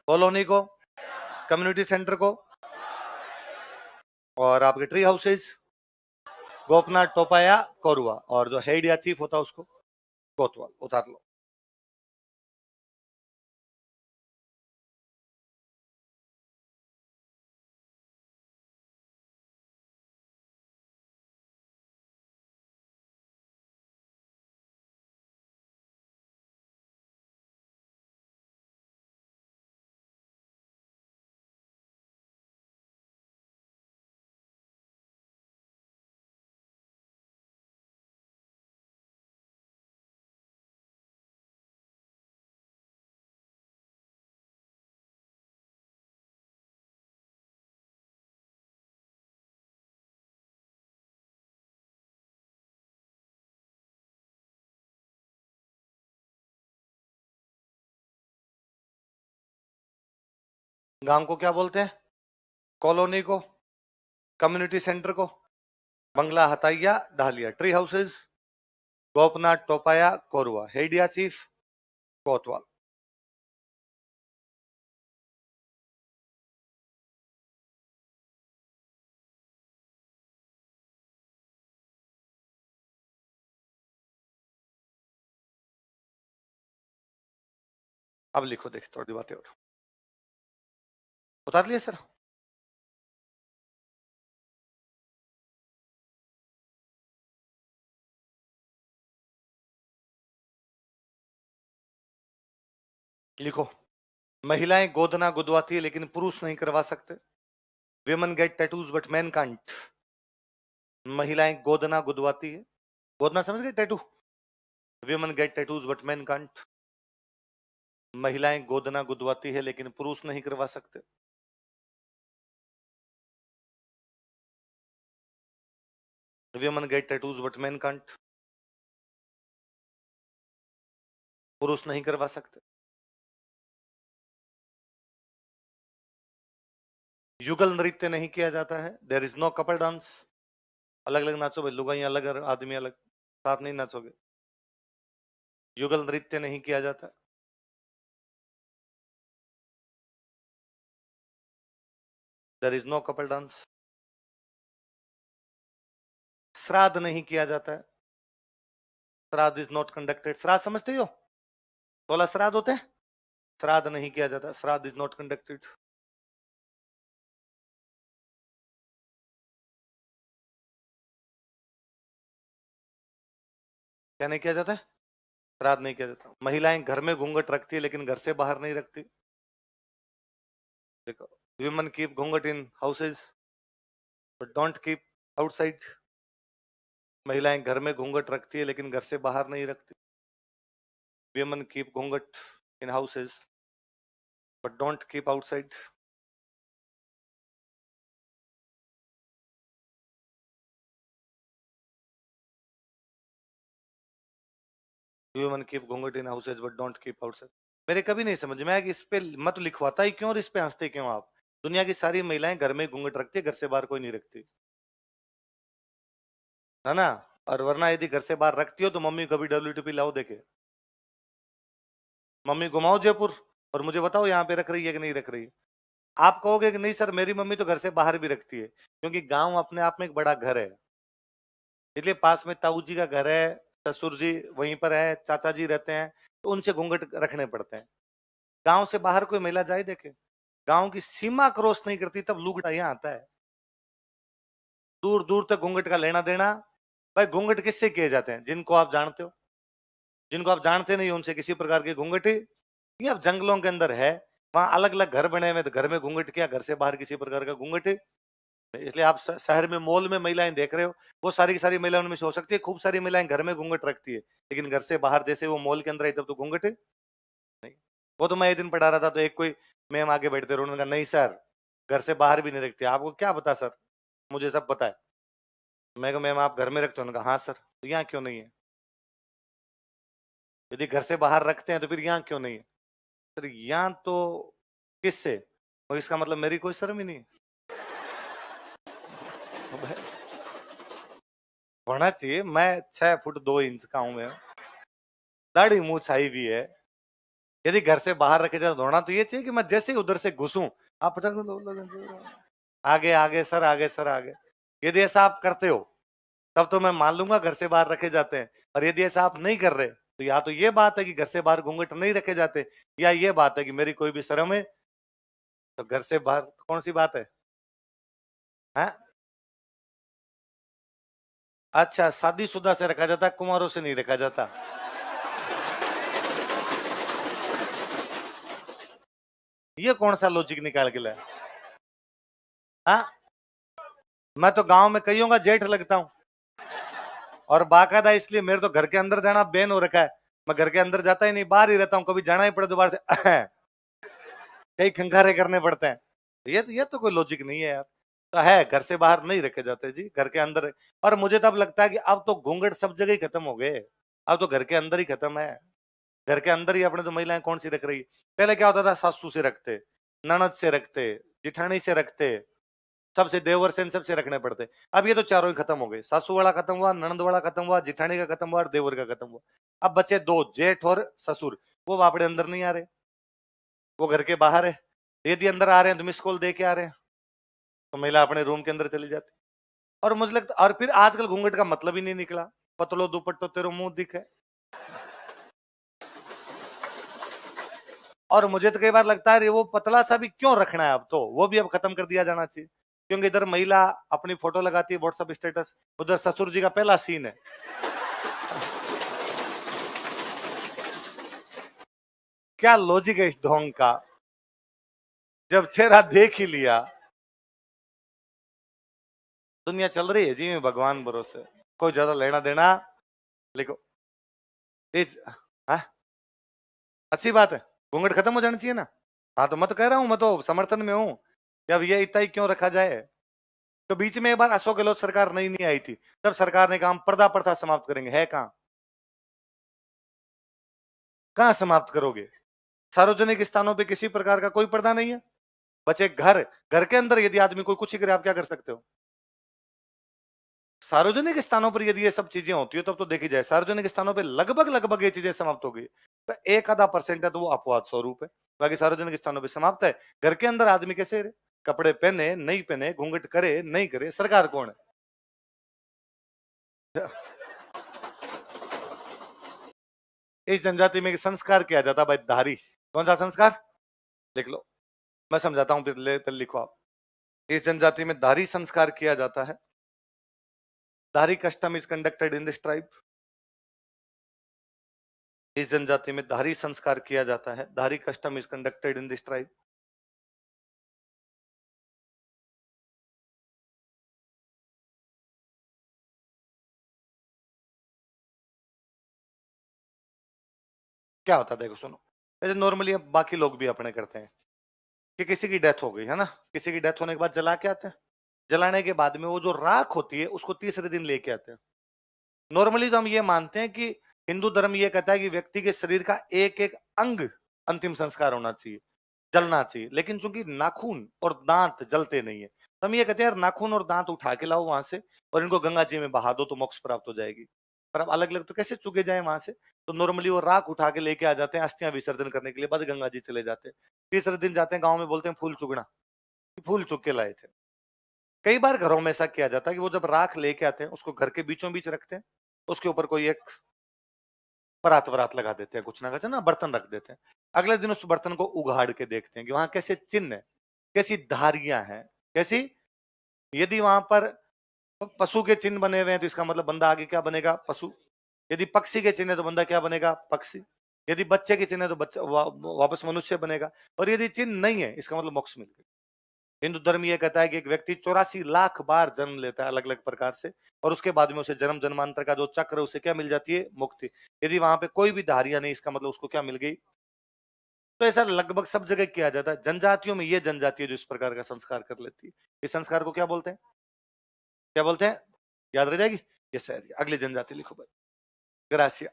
A: कॉलोनी को, कम्युनिटी सेंटर को, और आपके ट्री हाउसेज, गोपना, टोपा या कोरुआ. और जो हेड या चीफ होता है उसको कोतवाल. उतार लो. गांव को क्या बोलते हैं? कॉलोनी को, कम्युनिटी सेंटर को, बंगला, हताइया, ढालिया, ट्री हाउसेज, गोपना, टोपाया, कोरुआ, हेड या चीफ, कोतवाल. अब लिखो. देख, थोड़ी बातें और उतार लिए सर. लिखो. महिलाएं गोदना गुदवाती है लेकिन पुरुष नहीं करवा सकते. Women get tattoos but man can't. महिलाएं गोदना गुदवाती है. गोदना समझ गए? Tattoo. Women get tattoos but man can't. महिलाएं गोदना गुदवाती है लेकिन पुरुष नहीं करवा सकते. Women get tattoos but man can't. पुरुष नहीं करवा सकते. युगल नृत्य नहीं किया जाता है. There is no couple dance. अलग अलग नाचो भाई. लुगाई अलग, आदमी अलग, साथ नहीं नाचोगे. युगल नृत्य नहीं किया जाता. There is no couple dance. श्राद्ध नहीं किया जाता है. श्राद्ध इज नॉट कंडक्टेड. श्राद्ध समझते हो? 16 श्राद्ध होते हैं. श्राद्ध नहीं किया जाता. श्राद्ध इज नॉट कंडक्टेड. क्या नहीं किया जाता है? श्राद्ध नहीं किया जाता. महिलाएं घर में घूंघट रखती है लेकिन घर से बाहर नहीं रखती. देखो, Women keep घूंघट in houses, but don't keep outside. महिलाएं घर में घूंघट रखती है लेकिन घर से बाहर नहीं रखती. Women keep घूंघट in houses, but don't keep outside. Women keep घूंघट in houses, but don't keep outside. मेरे कभी नहीं समझ में आया कि इस पे मत लिखवाता ही क्यों और इस पे हंसते क्यों आप. दुनिया की सारी महिलाएं घर में घूंघट रखती है, घर से बाहर कोई नहीं रखती, है ना. और वरना यदि घर से बाहर रखती हो तो मम्मी कभी WTP लाओ देखे. मम्मी घुमाओ जयपुर और मुझे बताओ यहाँ पे रख रही है कि नहीं रख रही है. आप कहोगे कि नहीं सर मेरी मम्मी तो घर से बाहर भी रखती है, क्योंकि गांव अपने आप में एक बड़ा घर है. इसलिए पास में ताऊ जी का घर है, ससुर जी वहीं पर है, चाचा जी रहते हैं, तो उनसे घूंघट रखने पड़ते हैं. गांव से बाहर कोई महिला जाए देखे, गांव की सीमा क्रॉस नहीं करती तब लूगड़ा यहाँ आता है. दूर दूर तक घूंघट का लेना देना. भाई घूंघट किससे किए जाते हैं? जिनको आप जानते हो. जिनको आप जानते नहीं उनसे किसी प्रकार की घूंघट. ये अब जंगलों के अंदर है, वहां अलग अलग घर बने हुए, तो घर में घूंघट किया, घर से बाहर किसी प्रकार का घूंघट. इसलिए आप शहर में मॉल में महिलाएं देख रहे हो, वो सारी की सारी महिलाओं में से हो सकती है खूब सारी महिलाएं घर में घूंघट रखती है, लेकिन घर से बाहर जैसे वो मॉल के अंदर आई तब तो घूंघट नहीं. वो तो मैं एक दिन पढ़ा रहा था तो एक कोई मैम आगे बैठते रहे, उन्होंने कहा नहीं सर घर से बाहर भी नहीं रखते. आपको क्या पता सर? मुझे सब पता है. मैं कहा मैम आप घर में रखते हो? उन्होंने कहा हाँ सर. तो यहाँ क्यों नहीं है? यदि घर से बाहर रखते हैं तो फिर यहाँ क्यों नहीं है? सर यहाँ तो किससे? और इसका मतलब मेरी कोई शर्म ही नहीं है. होना चाहिए. मैं 6 फुट 2 इंच का हूं. मैं दाढ़ी मुंह छाई भी है. यदि घर से बाहर रखे जाए तो होना तो ये चाहिए कि मैं जैसे ही उधर से घुसूं आप आगे आगे सर आगे सर आगे. यदि ऐसा आप करते हो तब तो मैं मान लूंगा घर से बाहर रखे जाते हैं. और यदि ऐसा आप नहीं कर रहे तो या तो ये बात है कि घर से बाहर घूंघट नहीं रखे जाते, या ये बात है कि मेरी कोई भी शर्म है. तो घर से बाहर कौन सी बात है? हाँ? अच्छा शादीशुदा से रखा जाता, कुंवारों से नहीं रखा जाता. ये कौन सा लॉजिक निकाल के लाया? हाँ. मैं तो गांव में कईयों का जेठ लगता हूं, और बाकायदा इसलिए मेरे तो घर के अंदर जाना बैन हो रखा है. मैं घर के अंदर जाता ही नहीं, बाहर ही रहता हूँ. कभी जाना ही पड़े दोबारा से कई खंखारे करने पड़ते हैं. ये तो कोई लॉजिक नहीं है यार. तो है घर से बाहर नहीं रखे जाते जी, घर के अंदर. और मुझे तो अब लगता है कि अब तो घूंघट सब जगह ही खत्म हो गए. अब तो घर के अंदर ही खत्म है. घर के अंदर ही अपने तो महिलाएं कौन सी रख रही. पहले क्या होता था, सासू से रखते, ननद से रखते, जिठानी से रखते, सबसे देवर से सबसे रखने पड़ते. अब ये तो चारों ही खत्म हो गए. सासू वाला खत्म हुआ, ननद वाला खत्म हुआ, जिठानी का खत्म हुआ और देवर का खत्म हुआ. अब बचे दो, जेठ और ससुर. वो वापड़े अंदर नहीं आ रहे, वो घर के बाहर है. यदि अंदर आ रहे हैं तो मिस कॉल दे के आ रहे हैं, तो महिला अपने रूम के अंदर चली जाती. और मुझे लगता, और फिर आजकल घूंघट का मतलब ही नहीं निकला. पतलो दुपट्टो तेरो मुंह दिखे. और मुझे तो कई बार लगता है वो पतला सा भी क्यों रखना है, अब तो वो भी अब खत्म कर दिया जाना चाहिए. क्योंकि इधर महिला अपनी फोटो लगाती है व्हाट्सएप स्टेटस, उधर ससुर जी का पहला सीन है. क्या लॉजिक है इस ढोंग का? जब चेहरा देख ही लिया. दुनिया चल रही है जी में भगवान भरोसे, कोई ज्यादा लेना देना. लिखो इस. हाँ? अच्छी बात है, घूंघट खत्म हो जानी चाहिए ना. हाँ तो मैं तो कह रहा हूं, मैं तो समर्थन में हूं कि अब ये इतना ही क्यों रखा जाए. तो बीच में एक बार अशोक गहलोत सरकार नई नहीं आई थी, तब सरकार ने कहा हम पर्दा प्रथा समाप्त करेंगे. है कहां? कहां समाप्त करोगे? सार्वजनिक स्थानों पे किसी प्रकार का कोई पर्दा नहीं है. बचे घर, घर के अंदर यदि आदमी कोई कुछ ही करे आप क्या कर सकते हो? सार्वजनिक स्थानों पर यदि ये सब चीजें होती है तब तो देखी जाए, सार्वजनिक स्थानों पर लगभग लगभग ये चीजें समाप्त हो गई. तो एक आधा परसेंट है तो वो अपवाद स्वरूप है, बाकी सार्वजनिक स्थानों पर समाप्त है. घर के अंदर आदमी कैसे रहे? कपड़े पहने नहीं पहने, घूंघट करे नहीं करे, सरकार कौन है? इस जनजाति में संस्कार किया जाता भाई धारी. कौन सा संस्कार? देख लो, मैं समझाता हूं, फिर लिखो आप. इस जनजाति में धारी संस्कार किया जाता है. धारी custom is conducted in this tribe. इस जनजाति में धारी संस्कार किया जाता है. धारी custom is conducted in this tribe. क्या होता है देखो सुनो, जैसे नॉर्मली अब बाकी लोग भी अपने करते हैं कि किसी की डेथ हो गई है ना, किसी की डेथ होने के बाद जला के आते हैं, जलाने के बाद में वो जो राख होती है उसको तीसरे दिन लेके आते हैं। नॉर्मली तो हम ये मानते हैं कि हिंदू धर्म ये कहता है कि व्यक्ति के शरीर का एक एक अंग अंतिम संस्कार होना चाहिए, जलना चाहिए, लेकिन चूंकि नाखून और दांत जलते नहीं है तो हम ये कहते हैं यार नाखून और दांत उठा के लाओ वहां से और इनको गंगा जी में बहा दो तो मोक्ष प्राप्त हो जाएगी। पर अब अलग अलग तो कैसे चुके जाए वहां से, तो नॉर्मली वो राख उठा के लेके आ जाते हैं अस्थियां विसर्जन करने के लिए, बाद गंगा जी चले जाते हैं। तीसरे दिन जाते हैं गाँव में, बोलते हैं फूल चुगना, फूल चुग के लाए थे। कई बार घरों में ऐसा किया जाता है कि वो जब राख लेके आते हैं उसको घर के बीचों बीच रखते हैं, उसके ऊपर कोई एक परात वरात लगा देते हैं, कुछ ना कुछ ना बर्तन रख देते हैं। अगले दिन उस बर्तन को उगाड़ के देखते हैं कि वहां कैसे चिन्ह है, कैसी धारियां हैं, कैसी, यदि वहां पर पशु के चिन्ह बने हुए हैं तो इसका मतलब बंदा आगे क्या बनेगा, पशु। यदि पक्षी के चिन्ह है तो बंदा क्या बनेगा, पक्षी। यदि बच्चे के चिन्ह है तो बच्चा वापस मनुष्य बनेगा, और यदि चिन्ह नहीं है इसका मतलब मोक्ष मिल गया। हिंदू धर्म यह कहता है कि एक व्यक्ति 84 लाख बार जन्म लेता है अलग अलग प्रकार से, और उसके बाद में उसे जन्म जन्मांतर का जो चक्र है उसे क्या मिल जाती है, मुक्ति। यदि वहां पे कोई भी धारियां नहीं इसका मतलब उसको क्या मिल गई। तो ऐसा लगभग सब जगह किया जाता है। जनजातियों में ये जनजाति है जो इस प्रकार का संस्कार कर लेती है। इस संस्कार को क्या बोलते हैं, क्या बोलते हैं, याद रह जाएगी ये शायद। अगली जनजाति लिखो भाई, ग्रासिया।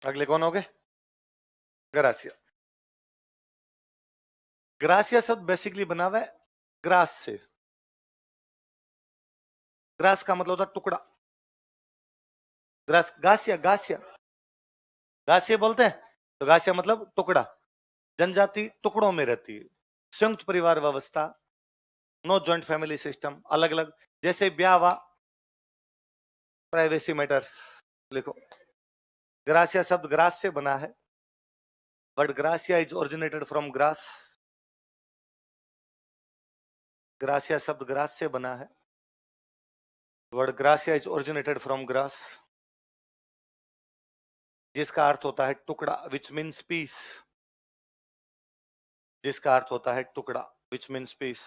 A: अगले कौन हो गए, ग्रासिया। ग्रासिया शब्द बेसिकली बना हुआ है ग्रास से। ग्रास का मतलब होता है टुकड़ा। ग्रास, गासिया, गासिया, गासिया बोलते हैं, तो गासिया मतलब टुकड़ा। जनजाति टुकड़ों में रहती है, संयुक्त परिवार व्यवस्था, नो जॉइंट फैमिली सिस्टम, अलग अलग, जैसे ब्याह वा प्राइवेसी मैटर्स। लिखो, ग्रासिया शब्द ग्रास से बना है, but gratia is originated from grass. Gratia शब्द ग्रास से बना है, word gratia is originated from grass, जिसका अर्थ होता है टुकड़ा, विच मीन्स पीस। जिसका अर्थ होता है टुकड़ा, विच मीन्स पीस।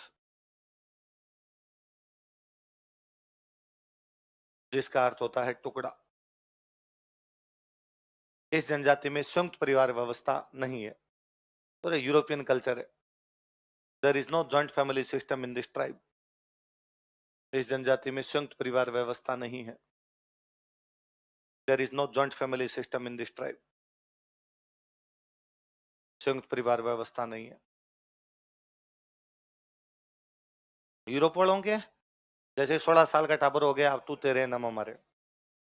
A: जिसका अर्थ होता है टुकड़ा। इस जनजाति में संयुक्त परिवार व्यवस्था नहीं है, और यूरोपियन कल्चर है। There is no joint family system in this tribe. इस जनजाति में संयुक्त परिवार व्यवस्था नहीं है। There is no joint family system in this tribe. संयुक्त परिवार व्यवस्था नहीं है। यूरोप वालों के जैसे 16 साल का टाबर हो गया, अब तू तेरे नम हमारे,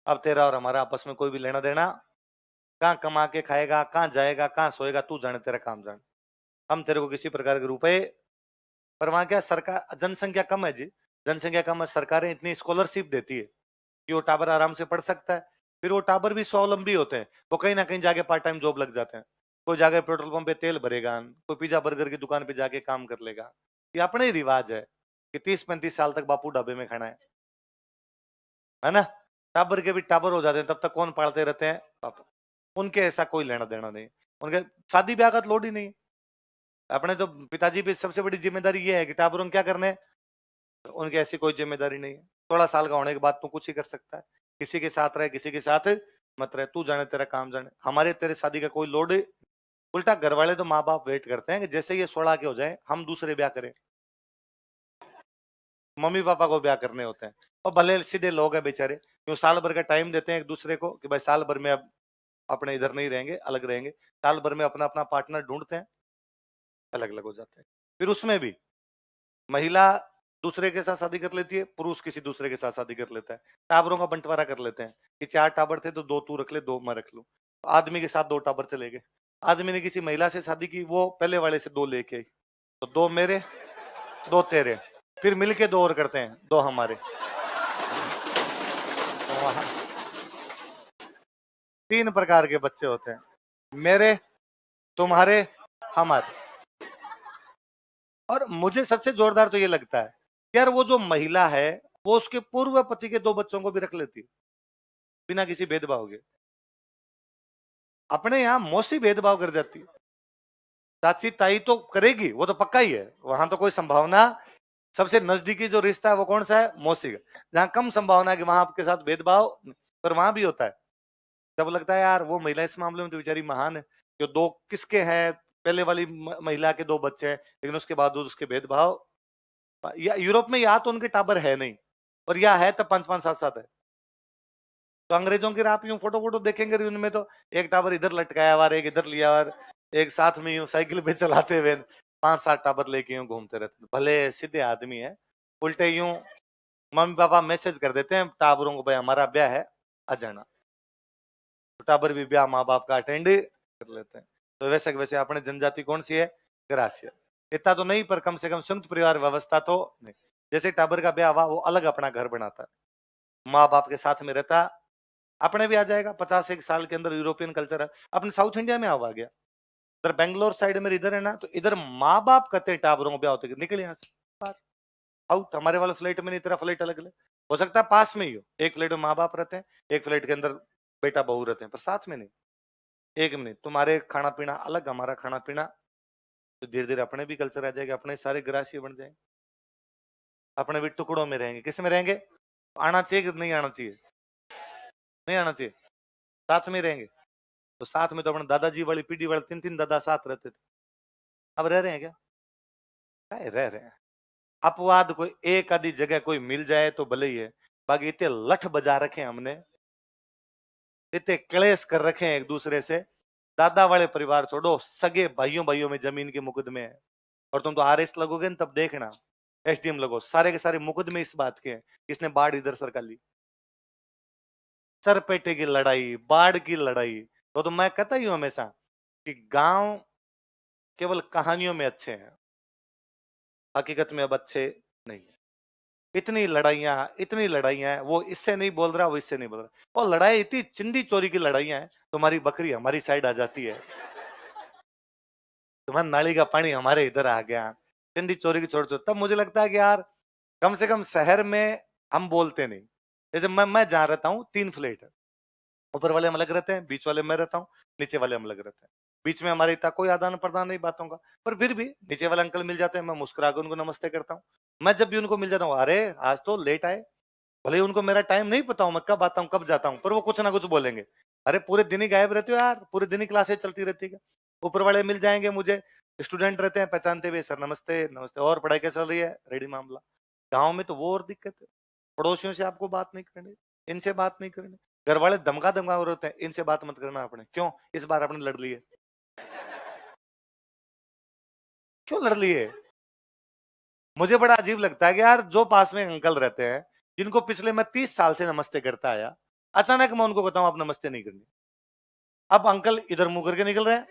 A: अब तेरा और हमारा आपस में कोई भी लेना देना, कहाँ कमा के खाएगा, कहाँ जाएगा, कहाँ सोएगा, तू जाने, तेरा काम जाने, हम तेरे को किसी प्रकार के रुपए। पर वहां क्या, सरकार, जनसंख्या कम है जी, जनसंख्या कम है, सरकारें इतनी स्कॉलरशिप देती है कि वो टाबर आराम से पढ़ सकता है। फिर वो टाबर भी स्वावलंबी होते हैं, वो कहीं ना कहीं जाके पार्ट टाइम जॉब लग जाते हैं। कोई जाके पेट्रोल पंप पे तेल भरेगा, कोई पिज्जा बर्गर की दुकान पे जाके काम कर लेगा। ये अपने ही रिवाज है कि 30-35 साल तक बापू ढाबे में खाना है ना। टाबर के भी टाबर हो जाते हैं तब तक कौन पालते रहते हैं, पापा। उनके ऐसा कोई लेना देना नहीं, उनके शादी ब्याह का तो लोड ही नहीं। अपने तो पिताजी भी सबसे बड़ी जिम्मेदारी ये है कि टाबरों को क्या करने, उनकी ऐसी कोई जिम्मेदारी नहीं है। 16 साल का होने के बाद तू कुछ ही कर सकता है, किसी के साथ रहे, किसी के साथ मत रहे, तू जाने तेरा काम जाने, हमारे तेरे शादी का कोई लोड। उल्टा घर वाले तो माँ बाप वेट करते हैं कि जैसे ये 16 के हो जाए हम दूसरे ब्याह करें, मम्मी पापा को ब्याह करने होते हैं। और भले सीधे लोग हैं बेचारे, क्यों साल भर का टाइम देते हैं एक दूसरे को कि भाई साल भर में अब अपने इधर नहीं रहेंगे, अलग रहेंगे। साल भर में अपना अपना पार्टनर ढूंढते हैं, अलग अलग हो जाते हैं। फिर उसमें भी महिला दूसरे के साथ शादी कर लेती है, पुरुष किसी दूसरे के साथ शादी कर लेता है। टाबरों का बंटवारा कर लेते हैं कि 4 टाबर थे तो 2 तू रख ले, 2 मैं रख लूं। आदमी के साथ 2 टाबर चले गए, आदमी ने किसी महिला से शादी की, वो पहले वाले से 2 लेके आई, तो 2 मेरे, 2 तेरे, फिर मिलके 2 और करते हैं, 2 हमारे। तो वहां 3 प्रकार के बच्चे होते हैं, मेरे, तुम्हारे, हमारे। और मुझे सबसे जोरदार तो ये लगता है यार, वो जो महिला है वो उसके पूर्व पति के 2 बच्चों को भी रख लेती है बिना किसी भेदभाव के। अपने यहां मौसी भेदभाव कर जाती है, चाची ताई तो करेगी, वो तो पक्का ही है, वहां तो कोई संभावना। सबसे नजदीकी जो रिश्ता है वो कौन सा है? मौसी का। जहां कम संभावना है कि वहां आपके साथ भेदभाव, पर वहां भी होता है। जब लगता है यार वो महिला इस मामले में तो बेचारी महान है, जो दो किसके हैं, पहले वाली महिला के दो बच्चे हैं, लेकिन उसके बावजूद उसके भेदभाव। या यूरोप में या तो उनके टाबर है नहीं, और या है तो 5-5 7-7 है। तो अंग्रेजों की आप यूं फोटो फोटो देखेंगे उनमें तो एक टावर इधर लटकाया हुआ, एक इधर लिया हुआ, एक साथ में यूं साइकिल पे चलाते हुए 5-7 टावर लेके यूं घूमते रहते। भले सीधे आदमी है, उल्टे यूं मम्मी पापा मैसेज कर देते हैं टाबरों को, भाई हमारा ब्याह है, आ जाना। तो टाबर भी ब्याह माँ बाप का अटेंड कर लेते हैं। तो वैसे वैसे अपने जनजाति कौन सी है? ग्रासिया। इतना तो नहीं, पर कम से कम संयुक्त परिवार व्यवस्था तो नहीं। जैसे टाबर का ब्याह हुआ, वो अलग अपना घर बनाता है, माँ बाप के साथ में रहता। अपने भी आ जाएगा 51 साल के अंदर, यूरोपियन कल्चर है। अपने साउथ इंडिया में आ गया, इधर बेंगलोर साइड में इधर है ना, तो इधर माँ बाप कहते टाबरों को ब्याह होते, निकले यहाँ से बात। आउट। हमारे वाले फ्लाइट में नहीं, तेरा फ्लाइट अलग अलग हो सकता है, पास में ही हो, एक फ्लाइट में माँ बाप रहते हैं, एक फ्लाइट के अंदर बेटा बहू रहते हैं, पर साथ में नहीं। एक मिनट, तुम्हारे खाना पीना अलग, हमारा खाना पीना, तो धीरे धीरे अपने भी कल्चर आ जाएगा, अपने सारे ग्रासी बन जाएंगे, अपने भी टुकड़ों में रहेंगे। किस में रहेंगे? आना चाहिए कि नहीं आना चाहिए? नहीं आना चाहिए, साथ में रहेंगे। तो साथ में तो अपने दादाजी वाली पीढ़ी वाले 3-3 दादा साथ रहते थे, अब रह रहे हैं क्या? रह रहे हैं। अपवाद कोई एक आधी जगह कोई मिल जाए तो भले ही है, बाकी इतने लठ बजा रखे हैं हमने, इतने क्लेश कर रखे हैं एक दूसरे से। दादा वाले परिवार छोड़ो, सगे भाइयों भाइयों में जमीन के मुकदमे हैं। और तुम तो आरएस लगोगे ना, तब देखना, एसडीएम लगो, सारे के सारे मुकदमे इस बात के हैं, किसने बाढ़ इधर सरकार ली, सरपेटे की लड़ाई, बाढ़ की लड़ाई। तो मैं कहता ही हूं हमेशा कि गांव केवल कहानियों में अच्छे हैं, हकीकत में अब अच्छे नहीं है। इतनी लड़ाइयां हैं, वो इससे नहीं बोल रहा, वो इससे नहीं बोल रहा, और लड़ाई इतनी चिंडी चोरी की लड़ाइयां हैं। तुम्हारी बकरी हमारी साइड आ जाती है, तुम्हारी नाली का पानी हमारे इधर आ गया, चिंडी चोरी की छोड़ छोड़। तब मुझे लगता है कि यार कम से कम शहर में हम बोलते नहीं। जैसे मैं जहां रहता हूँ 3 फ्लैट है, ऊपर वाले हम अलग रहते हैं, बीच वाले मैं रहता हूँ, नीचे वाले हम अलग रहते हैं। बीच में हमारे इतना कोई आदान प्रदान नहीं बातों का, पर फिर भी नीचे वाले अंकल मिल जाते हैं, मैं मुस्कुरा के उनको नमस्ते करता हूँ। मैं जब भी उनको मिल जाता हूँ, अरे आज तो लेट आए, भले ही उनको मेरा टाइम नहीं पता हूँ, मैं कब आता हूँ कब जाता हूँ, पर वो कुछ ना कुछ बोलेंगे, अरे पूरे दिन ही गायब रहते हो यार, पूरे दिन ही क्लासेस चलती रहती है। ऊपर वाले मिल जाएंगे मुझे, स्टूडेंट रहते हैं पहचानते हुए, सर नमस्ते नमस्ते, और पढ़ाई कैसे चल रही है, रेडी मामला। गाँव में तो वो और दिक्कत है, पड़ोसियों से आपको बात नहीं करनी, इनसे बात नहीं करनी, घर वाले धमका धमका होते हैं, इनसे बात मत करना आपने, क्यों इस बार आपने लड़ लिए, क्यों लड़ लिए? मुझे बड़ा अजीब लगता है कि यार जो पास में अंकल रहते हैं, जिनको पिछले मैं 30 साल से नमस्ते करता आया, अचानक मैं उनको कहता हूं आप नमस्ते नहीं करनी। अब अंकल इधर मुंह करके निकल रहे हैं,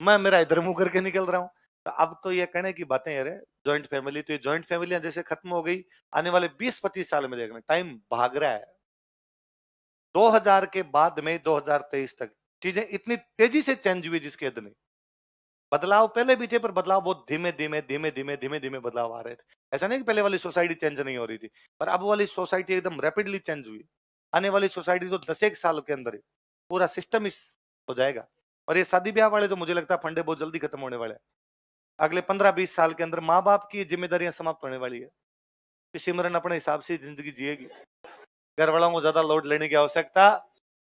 A: मैं मेरा इधर मुंह करके निकल रहा हूं। तो अब तो ये कहने की बातें है, जॉइंट फैमिली, तो ये जॉइंट फैमिलियां जैसे खत्म हो गई, आने वाले 20-25 साल में देखना, टाइम भाग रहा है। 2000 के बाद में 2023 तक चीजें इतनी तेजी से चेंज हुई जिसके हद नहीं। बदलाव पहले भी थे, पर बदलाव बहुत धीमे धीमे धीमे धीमे धीमे धीमे बदलाव आ रहे थे। ऐसा नहीं कि पहले वाली सोसाइटी चेंज नहीं हो रही थी, पर अब वाली सोसाइटी एकदम रैपिडली चेंज हुई। आने वाली सोसाइटी तो 10 साल के अंदर ही पूरा सिस्टम इस हो जाएगा। और ये शादी ब्याह वाले तो मुझे लगता है फंडे बहुत जल्दी खत्म होने वाले हैं। अगले 15-20 साल के अंदर माँ बाप की जिम्मेदारियां समाप्त होने वाली है, कि सिमरन अपने हिसाब से जिंदगी जिएगी, घर वालों को ज्यादा लोड लेने की आवश्यकता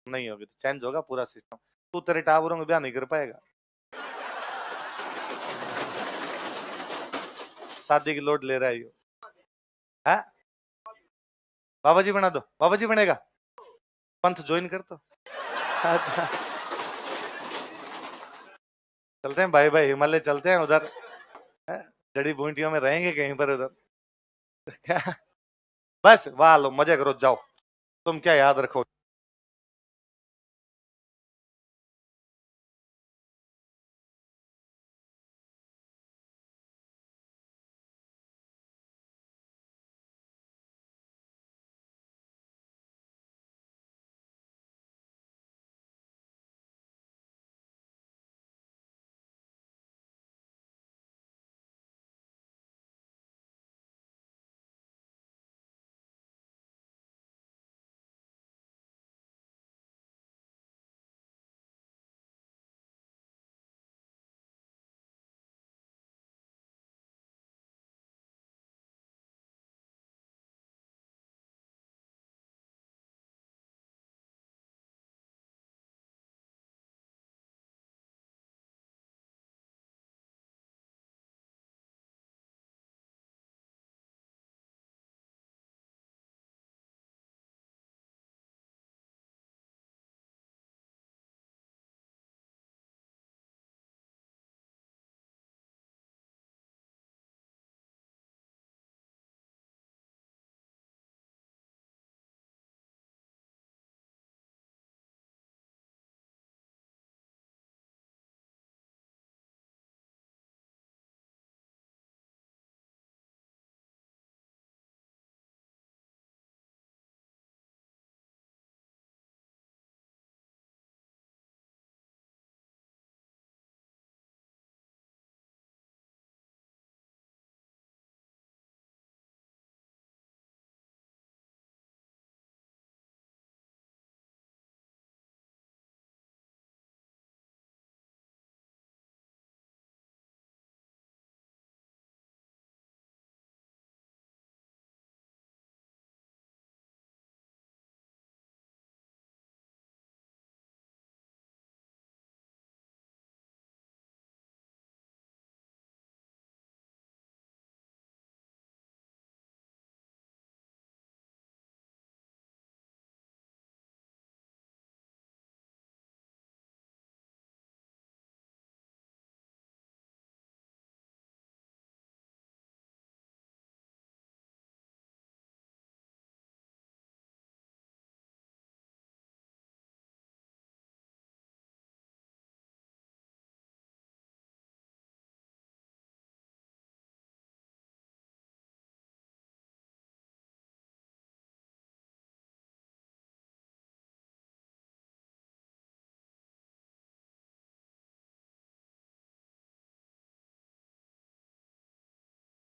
A: नहीं होगी, तो चेंज होगा पूरा सिस्टम। तू तेरे टावरों में ब्याह नहीं कर पाएगा, शादी की लोड ले रहा है, है? बाबा जी बना दो, बाबा जी बनेगा, पंथ ज्वाइन कर तो। अच्छा। चलते हैं भाई भाई, हिमालय चलते हैं उधर, जड़ी बूटियों में रहेंगे कहीं पर उधर। क्या बस वाह लो मजे करो, जाओ, तुम क्या याद रखो।